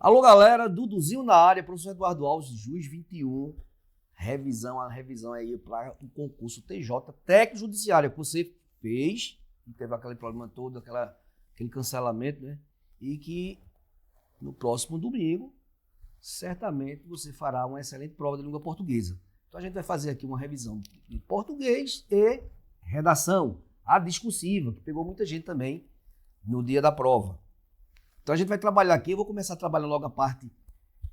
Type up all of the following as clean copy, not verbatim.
Alô, galera, Duduzinho na área, professor Eduardo Alves, Juiz 21, a revisão aí para o concurso TJ, técnico judiciário, que você fez, e teve aquele problema todo, aquele cancelamento, né? E que no próximo domingo, certamente você fará uma excelente prova de língua portuguesa. Então a gente vai fazer aqui uma revisão de português e redação, a discursiva, que pegou muita gente também no dia da prova. Então a gente vai trabalhar aqui, eu vou começar trabalhando logo a parte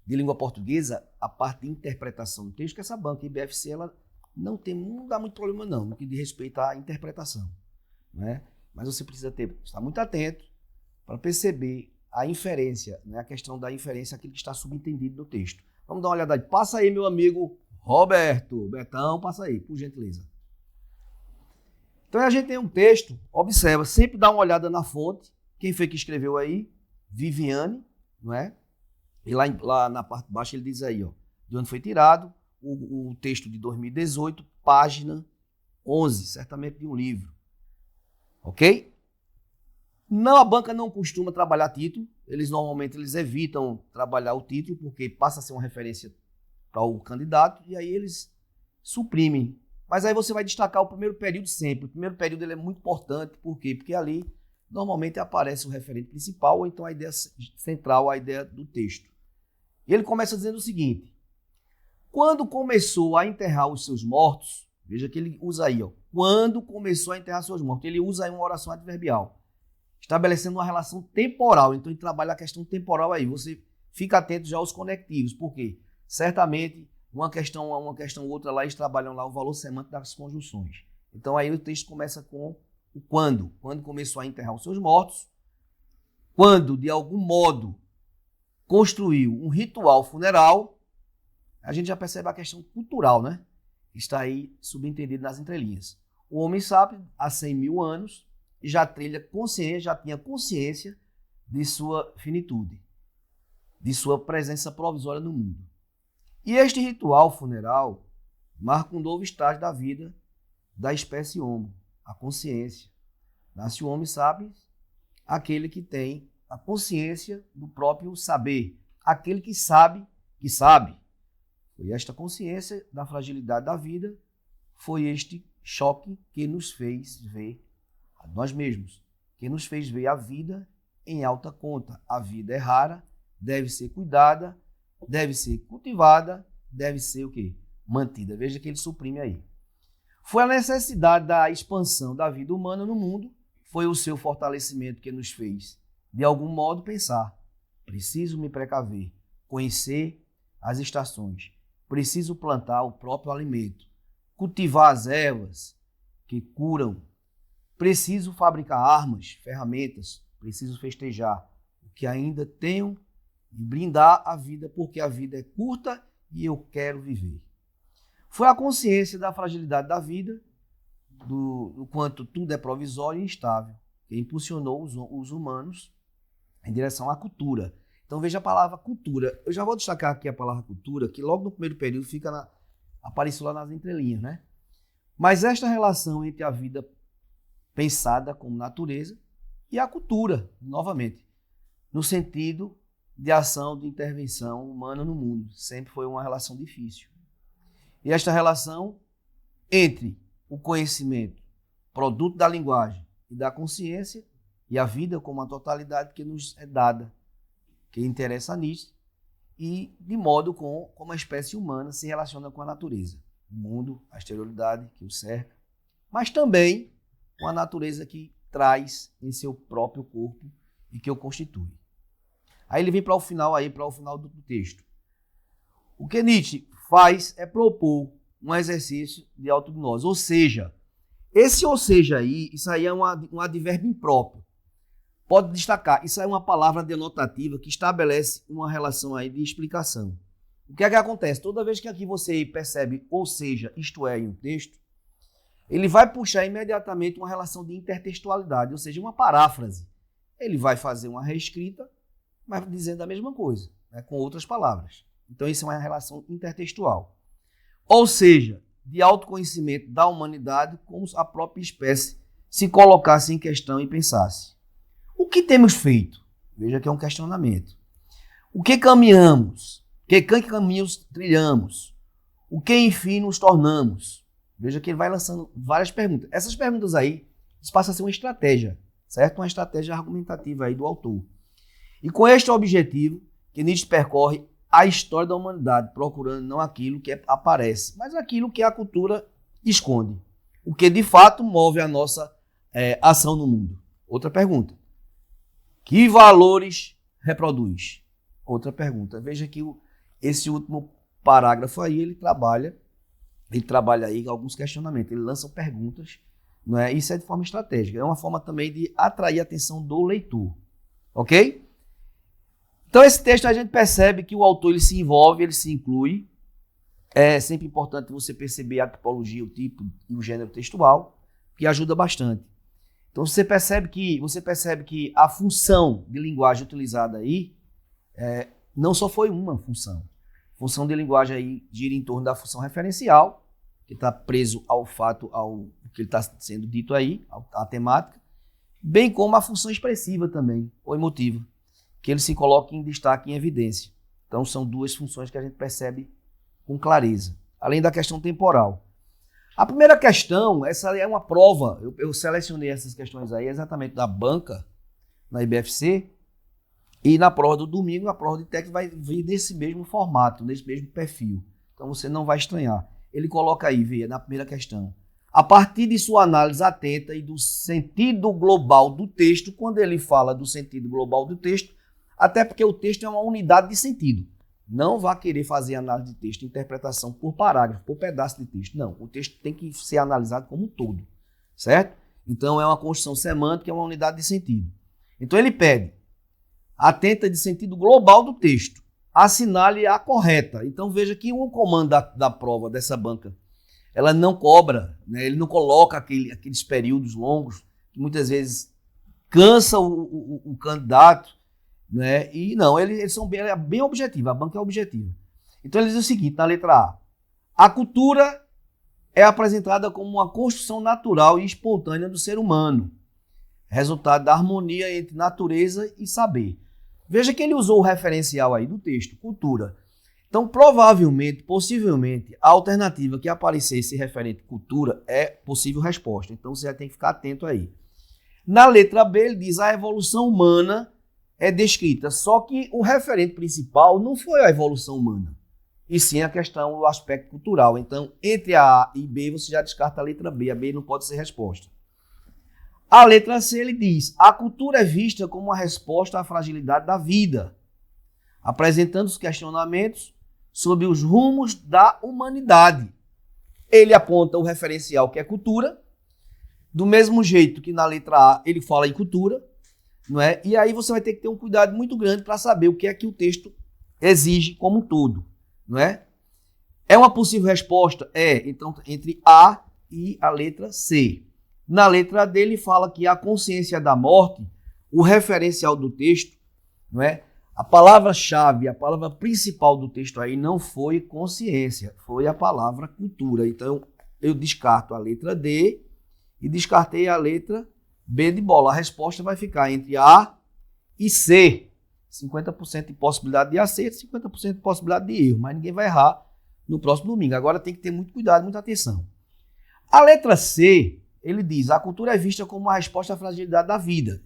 de língua portuguesa, a parte de interpretação do texto, que essa banca IBFC, ela não dá muito problema não, no que diz respeito à interpretação, né? Mas você precisa estar muito atento para perceber a inferência, né? A questão da inferência, aquilo que está subentendido no texto. Vamos dar uma olhada aí. Passa aí, meu amigo Roberto. Betão, passa aí, por gentileza. Então a gente tem um texto, observa, sempre dá uma olhada na fonte. Quem foi que escreveu aí? Viviane, não é? E lá na parte de baixo ele diz aí, ó, de onde foi tirado o texto de 2018, página 11, certamente de um livro. Ok? Não, a banca não costuma trabalhar título, normalmente eles evitam trabalhar o título, porque passa a ser uma referência para o candidato, e aí eles suprimem. Mas aí você vai destacar o primeiro período sempre. O primeiro período ele é muito importante, por quê? Porque ali normalmente aparece o referente principal, ou então a ideia central, a ideia do texto. E ele começa dizendo o seguinte: quando começou a enterrar os seus mortos, veja que ele usa aí, ó, quando começou a enterrar seus mortos, ele usa aí uma oração adverbial, estabelecendo uma relação temporal. Então ele trabalha a questão temporal aí, você fica atento já aos conectivos, porque certamente uma questão outra lá, eles trabalham lá o valor semântico das conjunções. Então aí o texto começa com o quando começou a enterrar os seus mortos, quando de algum modo construiu um ritual funeral. A gente já percebe a questão cultural, né? Está aí subentendido nas entrelinhas. O homem sabe, há 100 mil anos, já tinha consciência de sua finitude, de sua presença provisória no mundo. E este ritual funeral marca um novo estágio da vida da espécie Homo, a consciência. Nasce o homem sabe, aquele que tem a consciência do próprio saber, aquele que sabe que sabe. Foi esta consciência da fragilidade da vida, foi este choque que nos fez ver a nós mesmos, que nos fez ver a vida em alta conta. A vida é rara, deve ser cuidada, deve ser cultivada, deve ser o quê? Mantida. Veja que ele suprime aí. Foi a necessidade da expansão da vida humana no mundo, foi o seu fortalecimento que nos fez, de algum modo, pensar: preciso me precaver, conhecer as estações, preciso plantar o próprio alimento, cultivar as ervas que curam, preciso fabricar armas, ferramentas, preciso festejar o que ainda tenho e brindar a vida, porque a vida é curta e eu quero viver. Foi a consciência da fragilidade da vida, do quanto tudo é provisório e instável, que impulsionou os humanos em direção à cultura. Então veja a palavra cultura. Eu já vou destacar aqui a palavra cultura, que logo no primeiro período apareceu lá nas entrelinhas, né? Mas esta relação entre a vida pensada como natureza e a cultura, novamente, no sentido de ação, de intervenção humana no mundo. Sempre foi uma relação difícil. E esta relação entre o conhecimento, produto da linguagem e da consciência, e a vida como a totalidade que nos é dada, que interessa nisso, e de modo como a espécie humana se relaciona com a natureza, o mundo, a exterioridade que o cerca, mas também com a natureza que traz em seu próprio corpo e que o constitui. Aí ele vem para o final do texto. O que Nietzsche faz é propor um exercício de autognose, ou seja, aí, isso aí é um advérbio impróprio. Pode destacar, isso é uma palavra denotativa que estabelece uma relação aí de explicação. O que é que acontece? Toda vez que aqui você percebe, ou seja, isto é, em um texto, ele vai puxar imediatamente uma relação de intertextualidade, ou seja, uma paráfrase. Ele vai fazer uma reescrita, mas dizendo a mesma coisa, né, com outras palavras. Então isso é uma relação intertextual. Ou seja, de autoconhecimento da humanidade, como a própria espécie se colocasse em questão e pensasse: o que temos feito? Veja que é um questionamento. O que caminhamos? Que caminhos trilhamos? O que, enfim, nos tornamos? Veja que ele vai lançando várias perguntas. Essas perguntas aí, isso passa a ser uma estratégia, certo? Uma estratégia argumentativa aí do autor. E com este objetivo, que Nietzsche percorre a história da humanidade, procurando não aquilo que aparece, mas aquilo que a cultura esconde. O que, de fato, move a nossa ação no mundo. Outra pergunta. Que valores reproduz? Outra pergunta. Veja que esse último parágrafo aí, ele trabalha aí alguns questionamentos, ele lança perguntas, não é? Isso é de forma estratégica, é uma forma também de atrair a atenção do leitor, ok? Então esse texto a gente percebe que o autor ele se envolve, ele se inclui, é sempre importante você perceber a tipologia, o tipo e o gênero textual, que ajuda bastante. Então você percebe que a função de linguagem utilizada aí não só foi uma função. Função de linguagem aí gira em torno da função referencial, que está preso ao fato, ao que está sendo dito aí, à temática, bem como a função expressiva também, ou emotiva, que ele se coloca em destaque, em evidência. Então são duas funções que a gente percebe com clareza, além da questão temporal. A primeira questão, essa é uma prova, eu selecionei essas questões aí exatamente da banca, na IBFC, e na prova do domingo, a prova de técnico vai vir nesse mesmo formato, nesse mesmo perfil. Então você não vai estranhar. Ele coloca aí, veja, na primeira questão. A partir de sua análise atenta e do sentido global do texto, quando ele fala do sentido global do texto, até porque o texto é uma unidade de sentido. Não vá querer fazer análise de texto, interpretação por parágrafo, por pedaço de texto. Não, o texto tem que ser analisado como um todo, certo? Então é uma construção semântica, é uma unidade de sentido. Então ele pede, atenta de sentido global do texto, assinale a correta. Então veja que o comando da prova dessa banca, ela não cobra, né? Ele não coloca aqueles períodos longos, que muitas vezes cansa o candidato, né? E não, eles são bem objetivos, a banca é objetiva. Então ele diz o seguinte, na letra A cultura é apresentada como uma construção natural e espontânea do ser humano, resultado da harmonia entre natureza e saber. Veja que ele usou o referencial aí do texto, cultura. Então, provavelmente, possivelmente, a alternativa que aparecesse referente à cultura é possível resposta. Então, você já tem que ficar atento aí. Na letra B, ele diz a evolução humana é descrita, só que o referente principal não foi a evolução humana, e sim a questão do aspecto cultural. Então, entre a A e B, você já descarta a letra B. A B não pode ser resposta. A letra C, ele diz, a cultura é vista como uma resposta à fragilidade da vida, apresentando os questionamentos sobre os rumos da humanidade. Ele aponta o referencial que é cultura, do mesmo jeito que na letra A ele fala em cultura, não é? E aí você vai ter que ter um cuidado muito grande para saber o que é que o texto exige como um todo, não é? É uma possível resposta? É, então entre A e a letra C. Na letra D, ele fala que a consciência da morte, o referencial do texto, não é? A palavra-chave, a palavra principal do texto aí não foi consciência, foi a palavra cultura. Então, eu descarto a letra D e descartei a letra B de bola. A resposta vai ficar entre A e C. 50% de possibilidade de acerto, 50% de possibilidade de erro, mas ninguém vai errar no próximo domingo. Agora tem que ter muito cuidado, muita atenção. A letra C, ele diz, a cultura é vista como uma resposta à fragilidade da vida.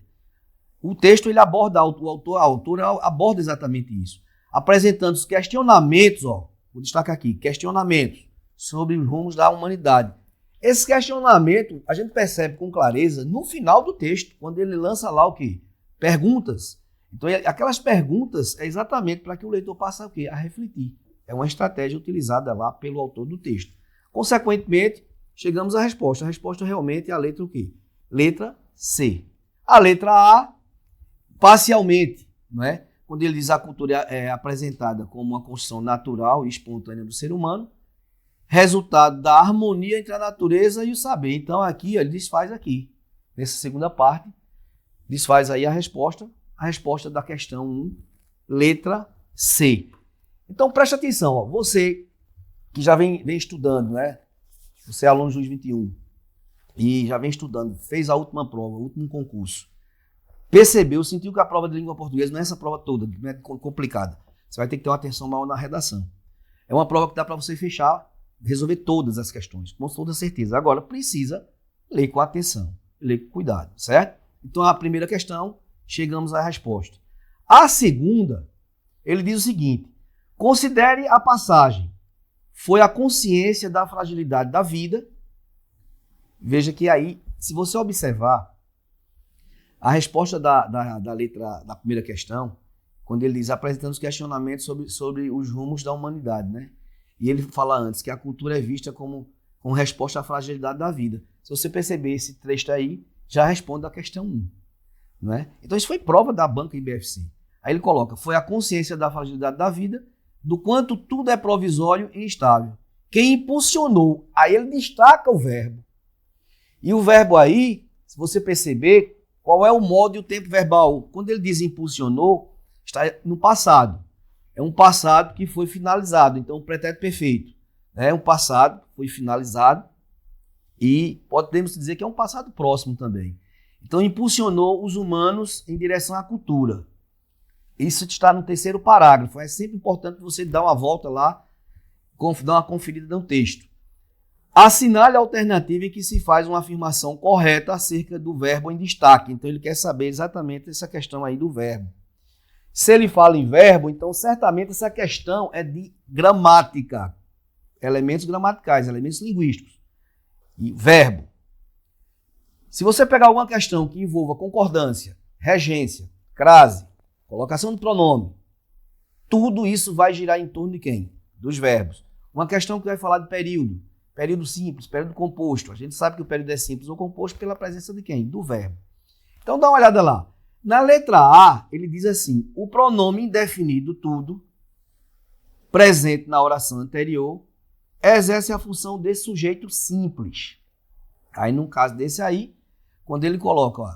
O texto ele aborda, a autora aborda exatamente isso, apresentando os questionamentos, vou destacar aqui, questionamentos sobre os rumos da humanidade. Esse questionamento a gente percebe com clareza no final do texto, quando ele lança lá o quê? Perguntas. Então aquelas perguntas é exatamente para que o leitor passe o quê? A refletir. É uma estratégia utilizada lá pelo autor do texto. Consequentemente, chegamos à resposta. A resposta realmente é a letra o quê? Letra C. A letra A, parcialmente, não é? Quando ele diz a cultura é apresentada como uma construção natural e espontânea do ser humano, resultado da harmonia entre a natureza e o saber. Então aqui ele desfaz aqui, nessa segunda parte, desfaz aí a resposta da questão 1, letra C. Então preste atenção, você que já vem estudando, né? Você é aluno do JUS 21 e já vem estudando, fez a última prova, o último concurso. percebeu, sentiu que a prova de língua portuguesa não é essa prova toda, não é complicada. Você vai ter que ter uma atenção maior na redação. É uma prova que dá para você fechar, resolver todas as questões, com toda certeza. Agora, precisa ler com atenção, ler com cuidado, certo? Então, a primeira questão, chegamos à resposta. A segunda, ele diz o seguinte: considere a passagem. Foi a consciência da fragilidade da vida. Veja que aí, se você observar, a resposta da letra da primeira questão, quando ele diz apresentando os questionamentos sobre os rumos da humanidade, né? E ele fala antes que a cultura é vista como resposta à fragilidade da vida. Se você perceber esse trecho aí, já responde a questão 1. Não é? Então isso foi prova da banca IBFC. Aí ele coloca, foi a consciência da fragilidade da vida, do quanto tudo é provisório e instável. Quem impulsionou, aí ele destaca o verbo. E o verbo aí, se você perceber, qual é o modo e o tempo verbal? Quando ele diz impulsionou, está no passado. É um passado que foi finalizado, então o pretérito perfeito. É um passado que foi finalizado e podemos dizer que é um passado próximo também. Então impulsionou os humanos em direção à cultura. Isso está no terceiro parágrafo. É sempre importante você dar uma volta lá, dar uma conferida no texto. Assinale a alternativa em que se faz uma afirmação correta acerca do verbo em destaque. Então ele quer saber exatamente essa questão aí do verbo. Se ele fala em verbo, então certamente essa questão é de gramática, elementos gramaticais, elementos linguísticos. E verbo. Se você pegar alguma questão que envolva concordância, regência, crase, colocação de pronome, tudo isso vai girar em torno de quem? Dos verbos. Uma questão que vai falar de período, período simples, período composto. A gente sabe que o período é simples ou composto pela presença de quem? Do verbo. Então dá uma olhada lá. Na letra A, ele diz assim, o pronome indefinido tudo, presente na oração anterior, exerce a função de sujeito simples. Aí no caso desse aí, quando ele coloca, ó,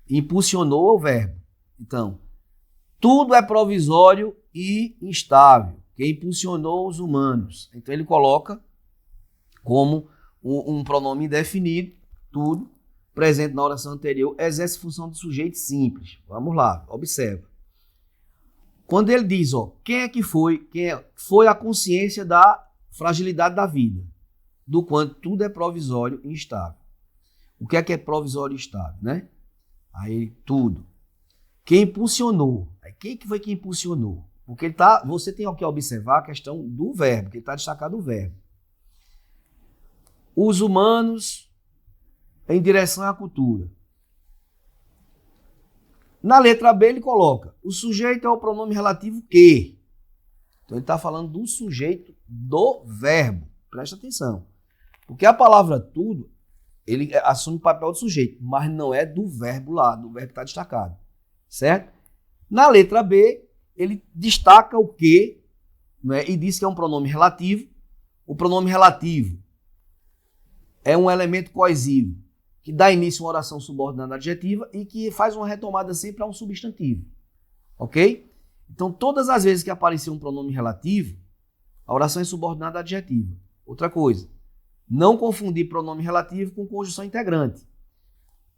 impulsionou o verbo. Então, tudo é provisório e instável. Quem impulsionou os humanos. Então ele coloca como um pronome indefinido, tudo, presente na oração anterior, exerce função de sujeito simples. Vamos lá, observa. Quando ele diz, ó, quem foi a consciência da fragilidade da vida, do quanto tudo é provisório e instável. O que é provisório e instável, né? Aí, tudo. Quem impulsionou? Aí, quem que foi que impulsionou? Porque você tem que observar a questão do verbo, que ele está destacado o verbo. Os humanos em direção à cultura. Na letra B ele coloca, o sujeito é o pronome relativo que. Então ele está falando do sujeito do verbo. Presta atenção. Porque a palavra tudo, ele assume o papel do sujeito, mas não é do verbo lá, do verbo que está destacado. Certo? Na letra B, ele destaca o que, né, e diz que é um pronome relativo. O pronome relativo é um elemento coesivo que dá início a uma oração subordinada adjetiva e que faz uma retomada sempre a um substantivo. Ok? Então, todas as vezes que aparecer um pronome relativo, a oração é subordinada adjetiva. Outra coisa, não confundir pronome relativo com conjunção integrante.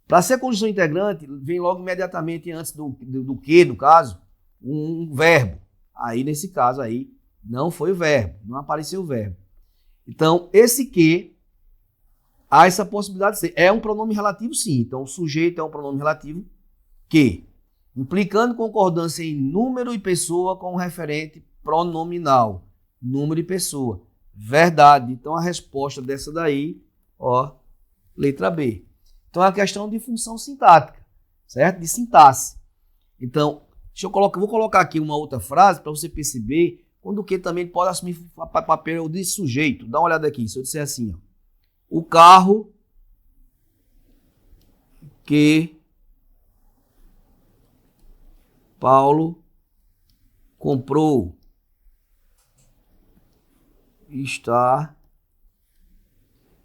Para ser conjunção integrante, vem logo imediatamente antes do que, no caso, um verbo. Aí, nesse caso aí, não foi o verbo, não apareceu o verbo. Então, esse que, há essa possibilidade de ser. É um pronome relativo, sim. Então, o sujeito é um pronome relativo que, implicando concordância em número e pessoa com o referente pronominal. Número e pessoa. Verdade. Então, a resposta dessa daí, ó, letra B. Então, é uma questão de função sintática, certo? De sintaxe. Então, vou colocar aqui uma outra frase para você perceber quando o que também pode assumir papel de sujeito. Dá uma olhada aqui. Se eu disser assim, ó, o carro que Paulo comprou está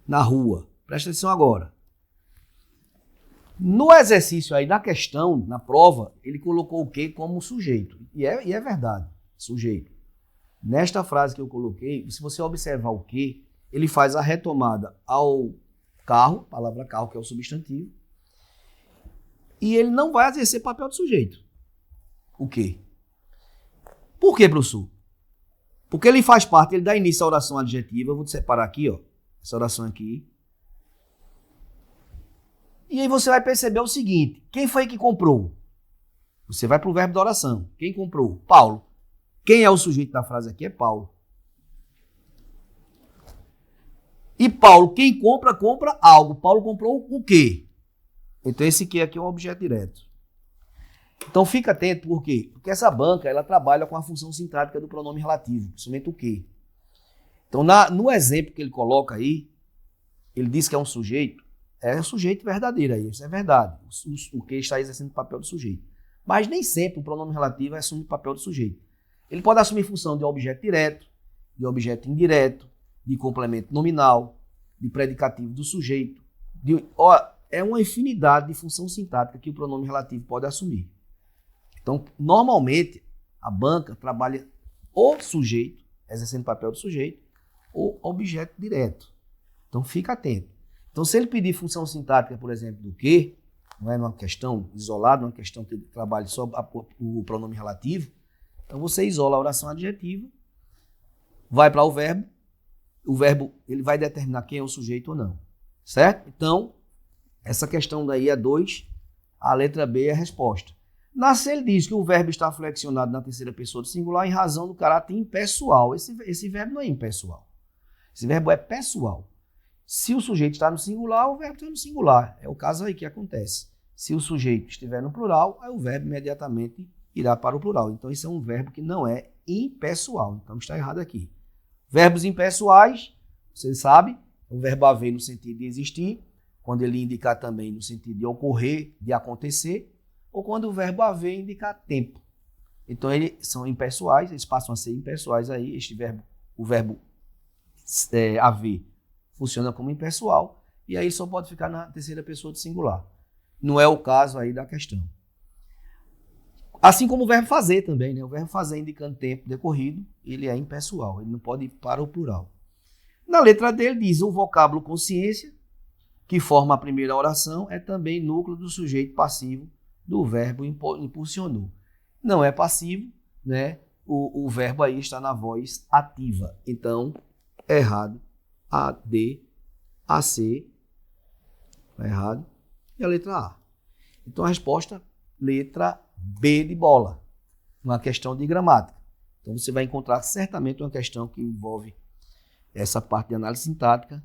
na rua. Presta atenção agora. No exercício aí, na questão, na prova, ele colocou o que como sujeito. E é verdade, sujeito. Nesta frase que eu coloquei, se você observar o que, ele faz a retomada ao carro, palavra carro que é o substantivo, e ele não vai exercer papel de sujeito. O quê? Por quê, professor? Porque ele faz parte, ele dá início à oração adjetiva. Eu vou te separar aqui, ó, essa oração aqui. E aí você vai perceber o seguinte, quem foi que comprou? Você vai para o verbo da oração. Quem comprou? Paulo. Quem é o sujeito da frase aqui? É Paulo. E Paulo, quem compra, compra algo. Paulo comprou o quê? Então esse que aqui é um objeto direto. Então fica atento, por quê? Porque essa banca, ela trabalha com a função sintática do pronome relativo, principalmente o quê. Então no exemplo que ele coloca aí, ele diz que é um sujeito verdadeiro aí, isso é verdade. O que está exercendo o papel do sujeito. Mas nem sempre o pronome relativo assume o papel do sujeito. Ele pode assumir função de objeto direto, de objeto indireto, de complemento nominal, de predicativo do sujeito. É uma infinidade de função sintática que o pronome relativo pode assumir. Então, normalmente, a banca trabalha ou sujeito, exercendo o papel do sujeito, ou objeto direto. Então, fica atento. Então, se ele pedir função sintática, por exemplo, do que, não é numa questão isolada, numa questão que ele trabalha só o pronome relativo, então você isola a oração adjetiva, vai para o verbo ele vai determinar quem é o sujeito ou não, certo? Então, essa questão daí é 2, a letra B é a resposta. Na C ele diz que o verbo está flexionado na terceira pessoa do singular em razão do caráter impessoal. Esse verbo não é impessoal, esse verbo é pessoal. Se o sujeito está no singular, o verbo está no singular. É o caso aí que acontece. Se o sujeito estiver no plural, aí o verbo imediatamente irá para o plural. Então, isso é um verbo que não é impessoal. Então, está errado aqui. Verbos impessoais, você sabe, o verbo haver no sentido de existir, quando ele indicar também no sentido de ocorrer, de acontecer, ou quando o verbo haver indicar tempo. Então, eles são impessoais, eles passam a ser impessoais aí. O verbo haver funciona como impessoal, e aí só pode ficar na terceira pessoa do singular. Não é o caso aí da questão. Assim como o verbo fazer também, né? O verbo fazer indicando tempo decorrido, ele é impessoal, ele não pode ir para o plural. Na letra D ele diz, o vocábulo consciência, que forma a primeira oração, é também núcleo do sujeito passivo do verbo impulsionou. Não é passivo, né? O verbo aí está na voz ativa. Então, é errado. A, D, A, C, está errado. E a letra A. Então, a resposta, letra B de bola. Uma questão de gramática. Então, você vai encontrar certamente uma questão que envolve essa parte de análise sintática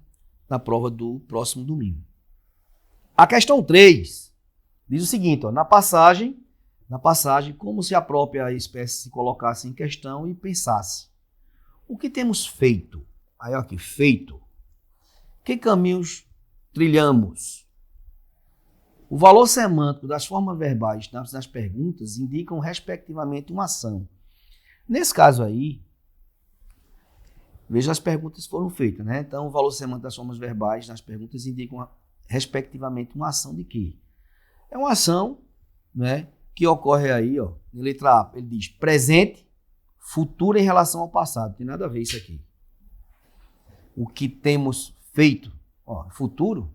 na prova do próximo domingo. A questão 3 diz o seguinte, ó, na passagem, como se a própria espécie se colocasse em questão e pensasse. O que temos feito? Aí, ó, aqui, feito. Que caminhos trilhamos? O valor semântico das formas verbais nas perguntas indicam, respectivamente, uma ação. Nesse caso aí, veja as perguntas que foram feitas, né? Então, o valor semântico das formas verbais nas perguntas indicam, respectivamente, uma ação de quê? É uma ação, né, que ocorre aí, ó, na letra A, ele diz presente, futuro em relação ao passado. Não tem nada a ver isso aqui. O que temos feito, ó, futuro, não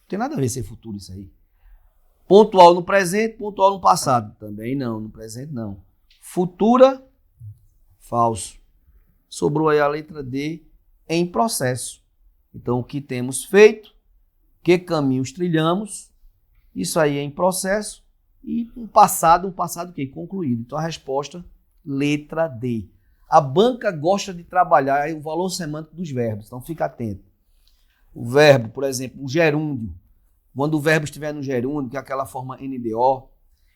tem nada a ver ser futuro isso aí. Pontual no presente, pontual no passado. Também não, no presente não. Futura, falso. Sobrou aí a letra D, em processo. Então, o que temos feito, que caminhos trilhamos, isso aí é em processo, e um passado que concluído. Então, a resposta, letra D. A banca gosta de trabalhar o valor semântico dos verbos, então fica atento. O verbo, por exemplo, o gerúndio, quando o verbo estiver no gerúndio, que é aquela forma NDO,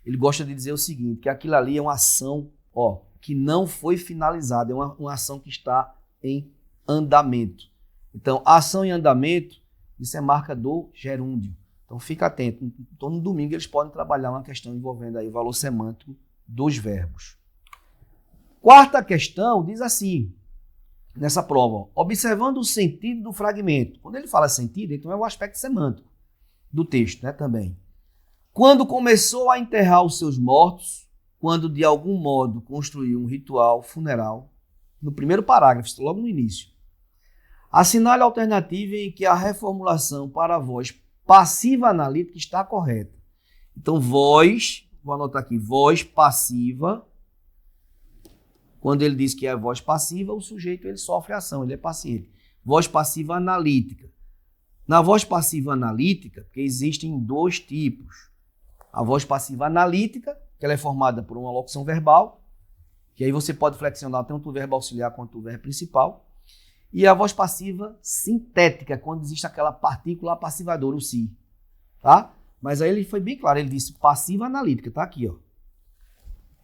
ele gosta de dizer o seguinte, que aquilo ali é uma ação, ó, que não foi finalizada, é uma ação que está em andamento. Então, ação em andamento, isso é marca do gerúndio. Então, fica atento. Então, no domingo, eles podem trabalhar uma questão envolvendo aí o valor semântico dos verbos. Quarta questão diz assim, nessa prova, observando o sentido do fragmento. Quando ele fala sentido, então é o aspecto semântico do texto, né, também. Quando começou a enterrar os seus mortos, quando de algum modo construiu um ritual funeral, no primeiro parágrafo, logo no início, assinale a alternativa em que a reformulação para a voz passiva analítica está correta. Então, voz, vou anotar aqui, voz passiva. Quando ele diz que é voz passiva, o sujeito ele sofre ação, ele é paciente. Voz passiva analítica. Na voz passiva analítica, porque existem dois tipos. A voz passiva analítica, que ela é formada por uma locução verbal, que aí você pode flexionar tanto o verbo auxiliar quanto o verbo principal. E a voz passiva sintética, quando existe aquela partícula passivadora, o si. Tá? Mas aí ele foi bem claro, ele disse passiva analítica, tá aqui, ó,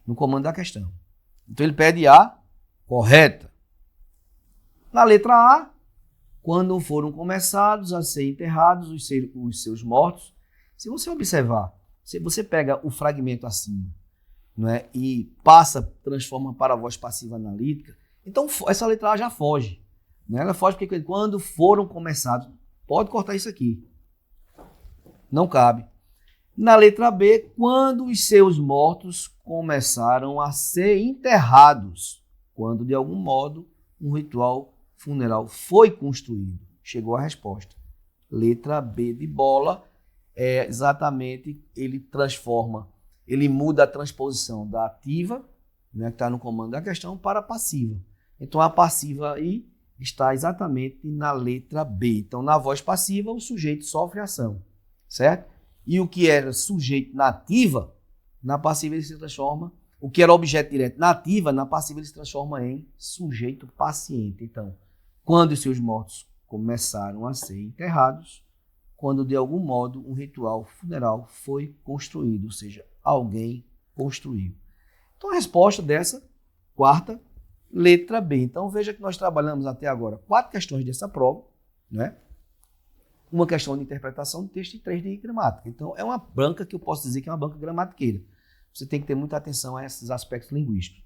no comando da questão. Então ele pede a correta. Na letra A, quando foram começados a ser enterrados os seus mortos, se você observar, se você pega o fragmento acima, não é, e transforma para a voz passiva analítica, então essa letra A já foge. Né? Ela foge porque quando foram começados, pode cortar isso aqui. Não cabe. Na letra B, quando os seus mortos começaram a ser enterrados, quando de algum modo um ritual funeral foi construído. Chegou a resposta. Letra B de bola é exatamente, ele muda a transposição da ativa, né, que está no comando da questão, para a passiva. Então a passiva aí está exatamente na letra B. Então na voz passiva o sujeito sofre ação, certo? E o que era sujeito na ativa, na passiva ele se transforma, o que era objeto direto na ativa, na passiva ele se transforma em sujeito paciente. Então, quando os seus mortos começaram a ser enterrados, quando de algum modo um ritual funeral foi construído, ou seja, alguém construiu. Então a resposta dessa quarta, letra B. Então veja que nós trabalhamos até agora 4 questões dessa prova, né? Uma questão de interpretação do texto e 3 de gramática. Então, é uma banca que eu posso dizer que é uma banca gramatiqueira. Você tem que ter muita atenção a esses aspectos linguísticos.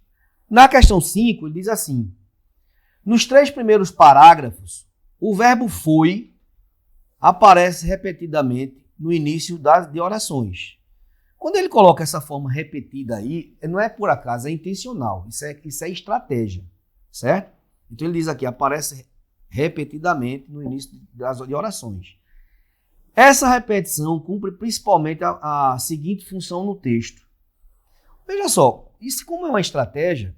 Na questão 5, ele diz assim: nos 3 primeiros parágrafos, o verbo foi aparece repetidamente no início de orações. Quando ele coloca essa forma repetida aí, não é por acaso, é intencional. Isso é estratégia, certo? Então, ele diz aqui, aparece repetidamente no início de orações. Essa repetição cumpre principalmente a seguinte função no texto. Veja só, isso como é uma estratégia,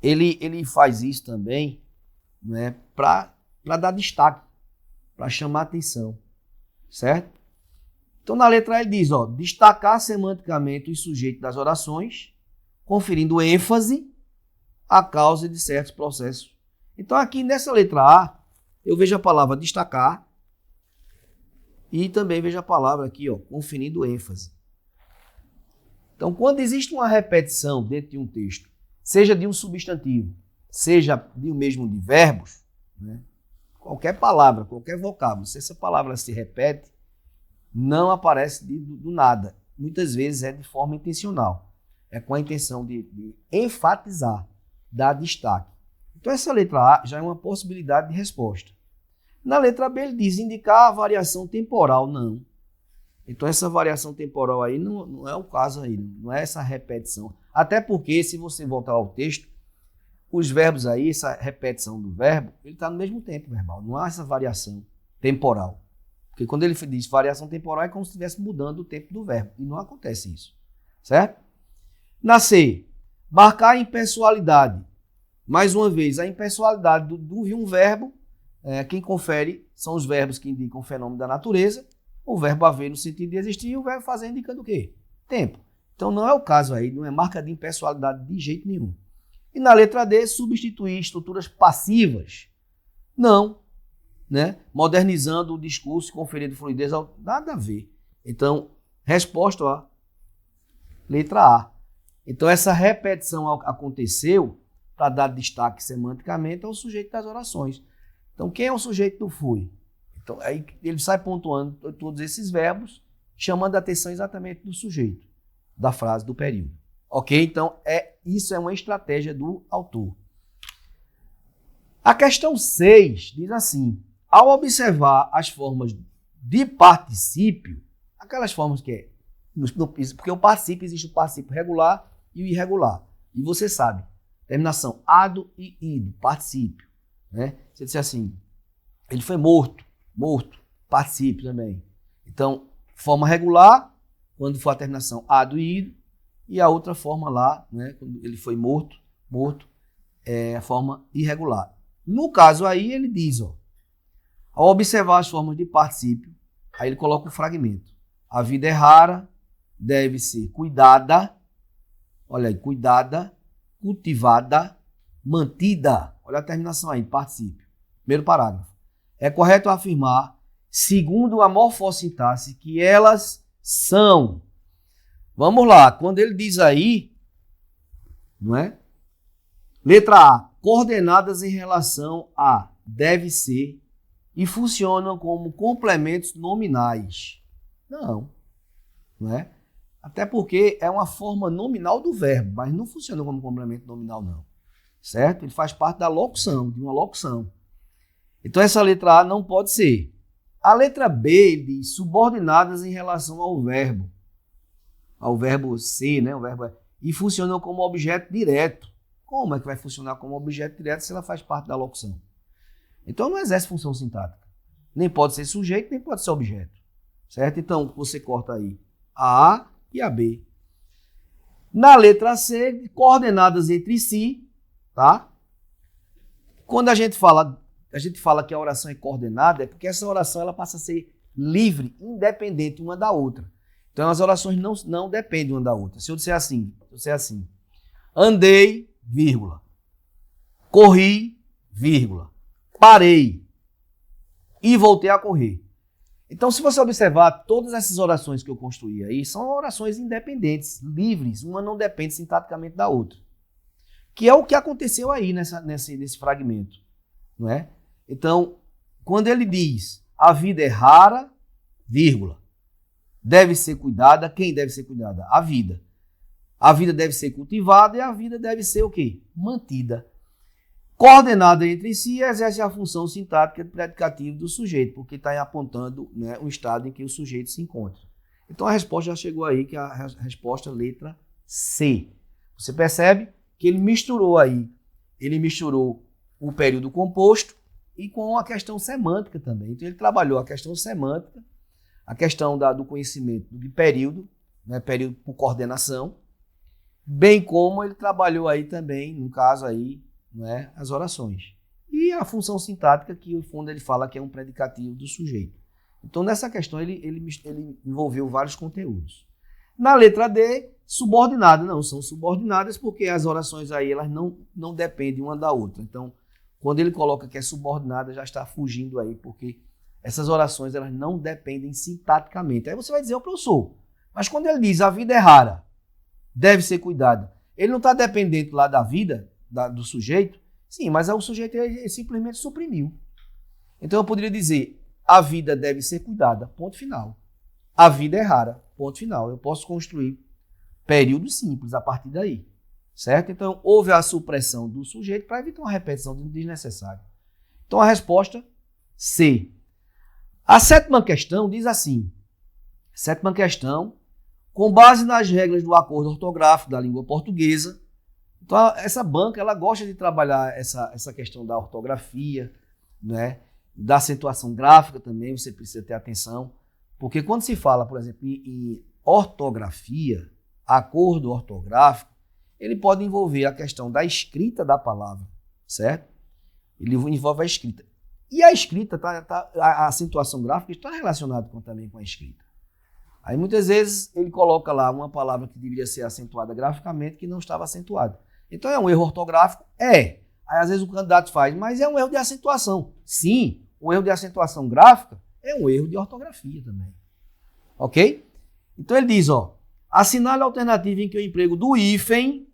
ele faz isso também, né, para dar destaque, para chamar atenção, certo? Então na letra A ele diz, ó, destacar semanticamente os sujeitos das orações, conferindo ênfase à causa de certos processos. Então aqui nessa letra A, eu vejo a palavra destacar e também vejo a palavra aqui, ó, conferindo ênfase. Então quando existe uma repetição dentro de um texto, seja de um substantivo, seja mesmo de verbos, né, qualquer palavra, qualquer vocábulo, se essa palavra se repete, não aparece do nada. Muitas vezes é de forma intencional. É com a intenção de enfatizar, dar destaque. Então, essa letra A já é uma possibilidade de resposta. Na letra B, ele diz indicar a variação temporal. Não. Então, essa variação temporal aí não é o caso aí, não é essa repetição. Até porque, se você voltar ao texto, os verbos aí, essa repetição do verbo, ele está no mesmo tempo verbal. Não há essa variação temporal. Porque quando ele diz variação temporal, é como se estivesse mudando o tempo do verbo. E não acontece isso. Certo? Na C, marcar a impessoalidade. Mais uma vez, a impessoalidade de um verbo, quem confere são os verbos que indicam o fenômeno da natureza, o verbo haver no sentido de existir e o verbo fazer indicando o quê? Tempo. Então não é o caso aí, não é marca de impessoalidade de jeito nenhum. E na letra D, substituir estruturas passivas. Não, né? Modernizando o discurso e conferindo fluidez, nada a ver. Então, resposta A, letra A. Então essa repetição aconteceu para dar destaque semanticamente ao sujeito das orações. Então, quem é o sujeito do fui? Então, aí ele sai pontuando todos esses verbos, chamando a atenção exatamente do sujeito, da frase, do período. Ok? Então, isso é uma estratégia do autor. A questão 6 diz assim: ao observar as formas de particípio, aquelas formas que é, porque o particípio, existe o particípio regular e o irregular. E você sabe, terminação ado e ido, particípio. Né? Você disse assim, ele foi morto, particípio também. Então, forma regular, quando for a terminação A do ido, e a outra forma lá, né, quando ele foi morto, é a forma irregular. No caso aí, ele diz, ó, ao observar as formas de particípio, aí ele coloca o fragmento. A vida é rara, deve ser cuidada, olha aí, cuidada, cultivada, mantida. Olha a terminação aí, particípio. Primeiro parágrafo. É correto afirmar, segundo a morfossintaxe, que elas são. Vamos lá, quando ele diz aí, não é? Letra A, coordenadas em relação a deve ser e funcionam como complementos nominais. Não é? Até porque é uma forma nominal do verbo, mas não funciona como complemento nominal, não. Certo? Ele faz parte da locução, de uma locução. Então, essa letra A não pode ser. A letra B diz subordinadas em relação ao verbo ser, né? O verbo é, e funcionam como objeto direto. Como é que vai funcionar como objeto direto se ela faz parte da locução? Então, não exerce função sintática. Nem pode ser sujeito, nem pode ser objeto. Certo? Então, você corta aí a A e a B. Na letra C, coordenadas entre si, tá? Quando a gente fala que a oração é coordenada, é porque essa oração ela passa a ser livre, independente uma da outra. Então, as orações não dependem uma da outra. Se eu disser assim, andei, vírgula, corri, vírgula, parei e voltei a correr. Então, se você observar, todas essas orações que eu construí aí são orações independentes, livres, uma não depende sintaticamente da outra. Que é o que aconteceu aí nesse fragmento. Não é? Então, quando ele diz a vida é rara, vírgula, deve ser cuidada, quem deve ser cuidada? A vida. A vida deve ser cultivada e a vida deve ser o quê? Mantida. Coordenada entre si, exerce a função sintática predicativo do sujeito, porque está apontando, né, o estado em que o sujeito se encontra. Então a resposta já chegou aí, que é a resposta letra C. Você percebe que ele misturou o período composto e com a questão semântica também. Então ele trabalhou a questão semântica, a questão do conhecimento de período, né, período por coordenação, bem como ele trabalhou aí também, no caso aí, né, as orações. E a função sintática, que no fundo ele fala que é um predicativo do sujeito. Então nessa questão ele envolveu vários conteúdos. Na letra D, subordinada. Não, são subordinadas porque as orações aí elas não dependem uma da outra. Então, quando ele coloca que é subordinada, já está fugindo aí, porque essas orações elas não dependem sintaticamente. Aí você vai dizer, professor, mas quando ele diz a vida é rara, deve ser cuidada, ele não está dependente lá da vida, do sujeito? Sim, mas o sujeito ele simplesmente suprimiu. Então eu poderia dizer, a vida deve ser cuidada, ponto final. A vida é rara, ponto final. Eu posso construir períodos simples a partir daí, certo? Então houve a supressão do sujeito para evitar uma repetição desnecessária. Então a resposta C. A sétima questão diz assim, sétima questão, com base nas regras do acordo ortográfico da língua portuguesa. Então, essa banca ela gosta de trabalhar essa questão da ortografia, né? Da acentuação gráfica também, você precisa ter atenção, porque quando se fala, por exemplo, em ortografia, acordo ortográfico, ele pode envolver a questão da escrita da palavra, certo? Ele envolve a escrita. E a escrita, a acentuação gráfica está relacionada também com a escrita. Aí muitas vezes ele coloca lá uma palavra que deveria ser acentuada graficamente que não estava acentuada. Então é um erro ortográfico? É. Aí às vezes o candidato faz, mas é um erro de acentuação. Sim, o erro de acentuação gráfica é um erro de ortografia também. Ok? Então ele diz, ó, assinale a alternativa em que o emprego do hífen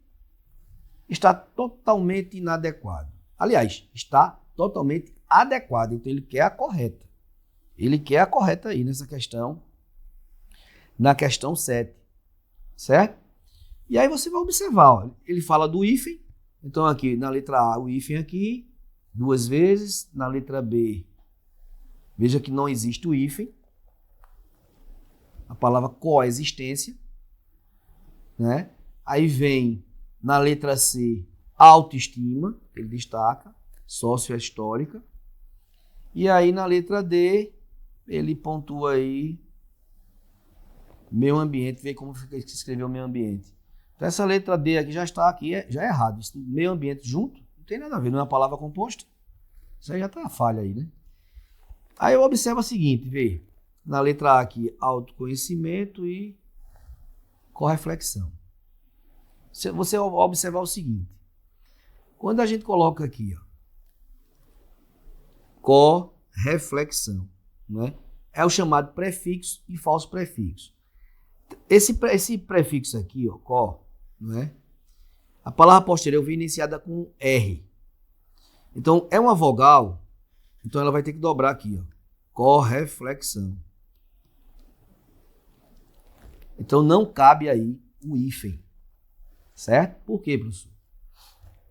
está totalmente inadequado. Aliás, está totalmente adequado. Então ele quer a correta. Ele quer a correta aí nessa questão, na questão 7. Certo? E aí você vai observar, ó, ele fala do hífen, então aqui na letra A o hífen aqui, 2 vezes, na letra B, veja que não existe o hífen, a palavra coexistência, né? Aí vem na letra C, autoestima, ele destaca, sociohistórica, e aí na letra D, ele pontua aí Meio ambiente, vê como se escreveu meio ambiente. Então essa letra D aqui já está aqui, já é errado. Isso, meio ambiente junto, não tem nada a ver, não é uma palavra composta. Isso aí já está a falha aí, né? Aí eu observo o seguinte, vê. Na letra A aqui, autoconhecimento e correflexão. Você vai observar o seguinte. Quando a gente coloca aqui, ó, correflexão, né? É o chamado prefixo e falso prefixo. Esse prefixo aqui, ó, cor, não é? A palavra posterior vem iniciada com R. Então, é uma vogal, então ela vai ter que dobrar aqui, ó. Correflexão. Então, não cabe aí o hífen. Certo? Por quê, professor?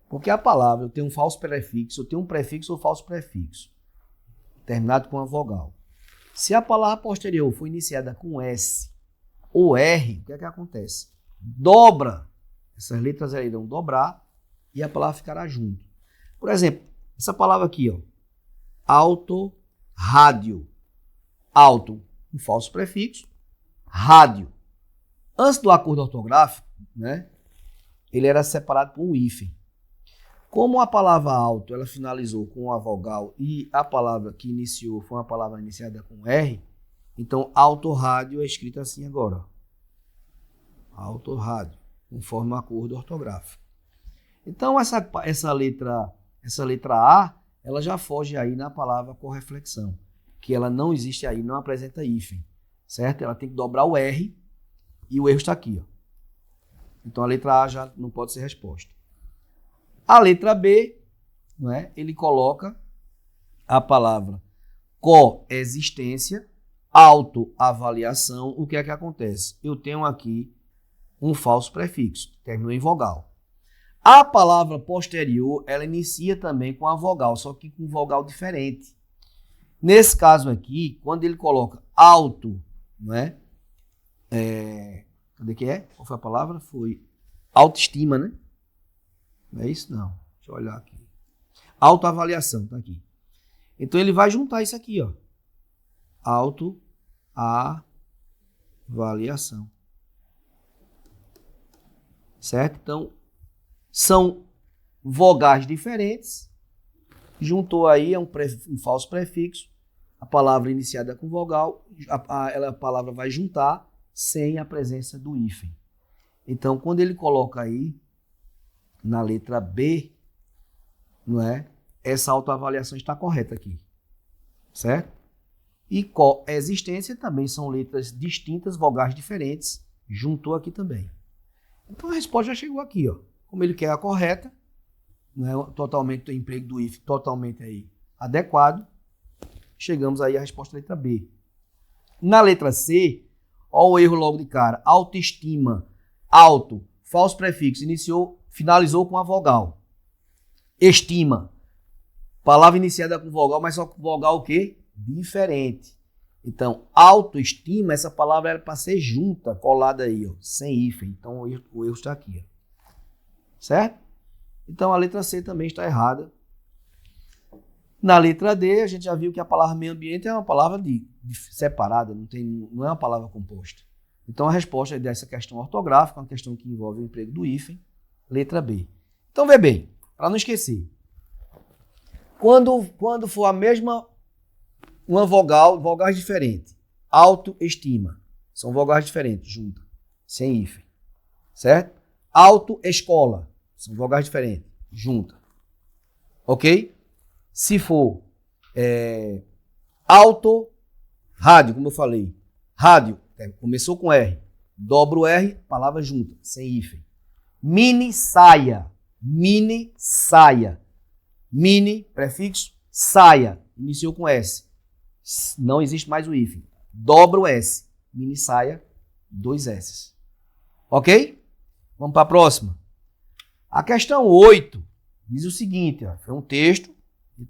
Porque a palavra, eu tenho um falso prefixo, eu tenho um prefixo ou falso prefixo, terminado com uma vogal. Se a palavra posterior for iniciada com S ou R, o que é que acontece? Dobra. Essas letras irão dobrar e a palavra ficará junto. Por exemplo, essa palavra aqui, ó. Auto-rádio. Auto, um falso prefixo. Rádio. Antes do acordo ortográfico, né? Ele era separado por um hífen. Como a palavra auto, ela finalizou com a vogal e a palavra que iniciou foi uma palavra iniciada com R, então autorrádio é escrito assim agora. Autorrádio, conforme o acordo ortográfico. Então essa letra A, ela já foge aí na palavra correflexão, que ela não existe aí, não apresenta hífen, certo? Ela tem que dobrar o R e o erro está aqui, ó. Então a letra A já não pode ser resposta. A letra B, não é? Ele coloca a palavra coexistência, autoavaliação. O que é que acontece? Eu tenho aqui um falso prefixo, terminou em vogal. A palavra posterior, ela inicia também com a vogal, só que com vogal diferente. Nesse caso aqui, quando ele coloca auto, não é? Cadê que é? Qual foi a palavra? Foi autoestima, né? Não é isso? Não. Deixa eu olhar aqui. Autoavaliação, tá aqui. Então ele vai juntar isso aqui, ó. Autoavaliação. Certo? Então, são vogais diferentes. Juntou aí, é um falso prefixo. A palavra iniciada com vogal, a palavra vai juntar sem a presença do hífen. Então, quando ele coloca aí, na letra B, não é? Essa autoavaliação está correta aqui. Certo? E coexistência também são letras distintas, vogais diferentes. Juntou aqui também. Então a resposta já chegou aqui, ó. Como ele quer a correta, não é? Totalmente o emprego do if totalmente aí adequado. Chegamos aí à resposta da letra B. Na letra C, ó o erro logo de cara. Autoestima, auto, falso prefixo, finalizou com a vogal. Estima. Palavra iniciada com vogal, mas só com vogal o quê? Diferente. Então, autoestima, essa palavra era para ser junta, colada aí, ó, sem hífen. Então, o erro está aqui. Ó. Certo? Então, a letra C também está errada. Na letra D, a gente já viu que a palavra meio ambiente é uma palavra separada, não é uma palavra composta. Então, a resposta dessa questão ortográfica é uma questão que envolve o emprego do hífen. Letra B. Então, vê bem, para não esquecer. Quando for a mesma, uma vogais diferentes. Autoestima. São vogais diferentes, juntas, sem hífen. Certo? Autoescola. São vogais diferentes, juntas. Ok? Se for auto-rádio, como eu falei. Rádio, começou com R. Dobra o R, palavra junta, sem hífen. Mini saia. Mini saia. Mini, prefixo, saia. Iniciou com S. Não existe mais o hífen. Dobra o S. Mini saia, 2 S. Ok? Vamos para a próxima. A questão 8 diz o seguinte, ó, foi um texto,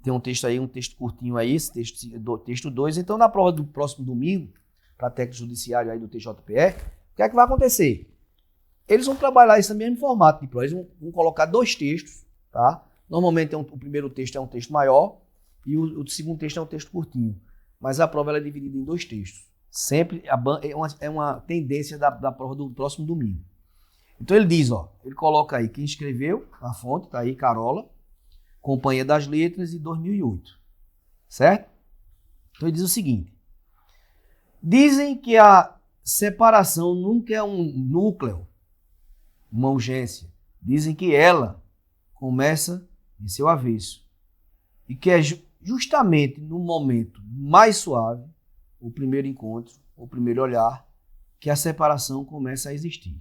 tem um texto aí, um texto curtinho aí, esse texto 2. Então, na prova do próximo domingo, para técnico judiciário aí do TJPE, o que é que vai acontecer? Eles vão trabalhar esse mesmo formato de prova, eles vão colocar 2 textos, tá? Normalmente o primeiro texto é um texto maior e o segundo texto é um texto curtinho, mas a prova ela é dividida em 2 textos. Sempre é uma tendência da prova do próximo domingo. Então ele diz, ó, ele coloca aí quem escreveu, a fonte, tá aí, Carola, Companhia das Letras, de 2008. Certo? Então ele diz o seguinte: dizem que a separação nunca é um núcleo, uma urgência. Dizem que ela começa em seu avesso. E que é justamente no momento mais suave, o primeiro encontro, o primeiro olhar, que a separação começa a existir.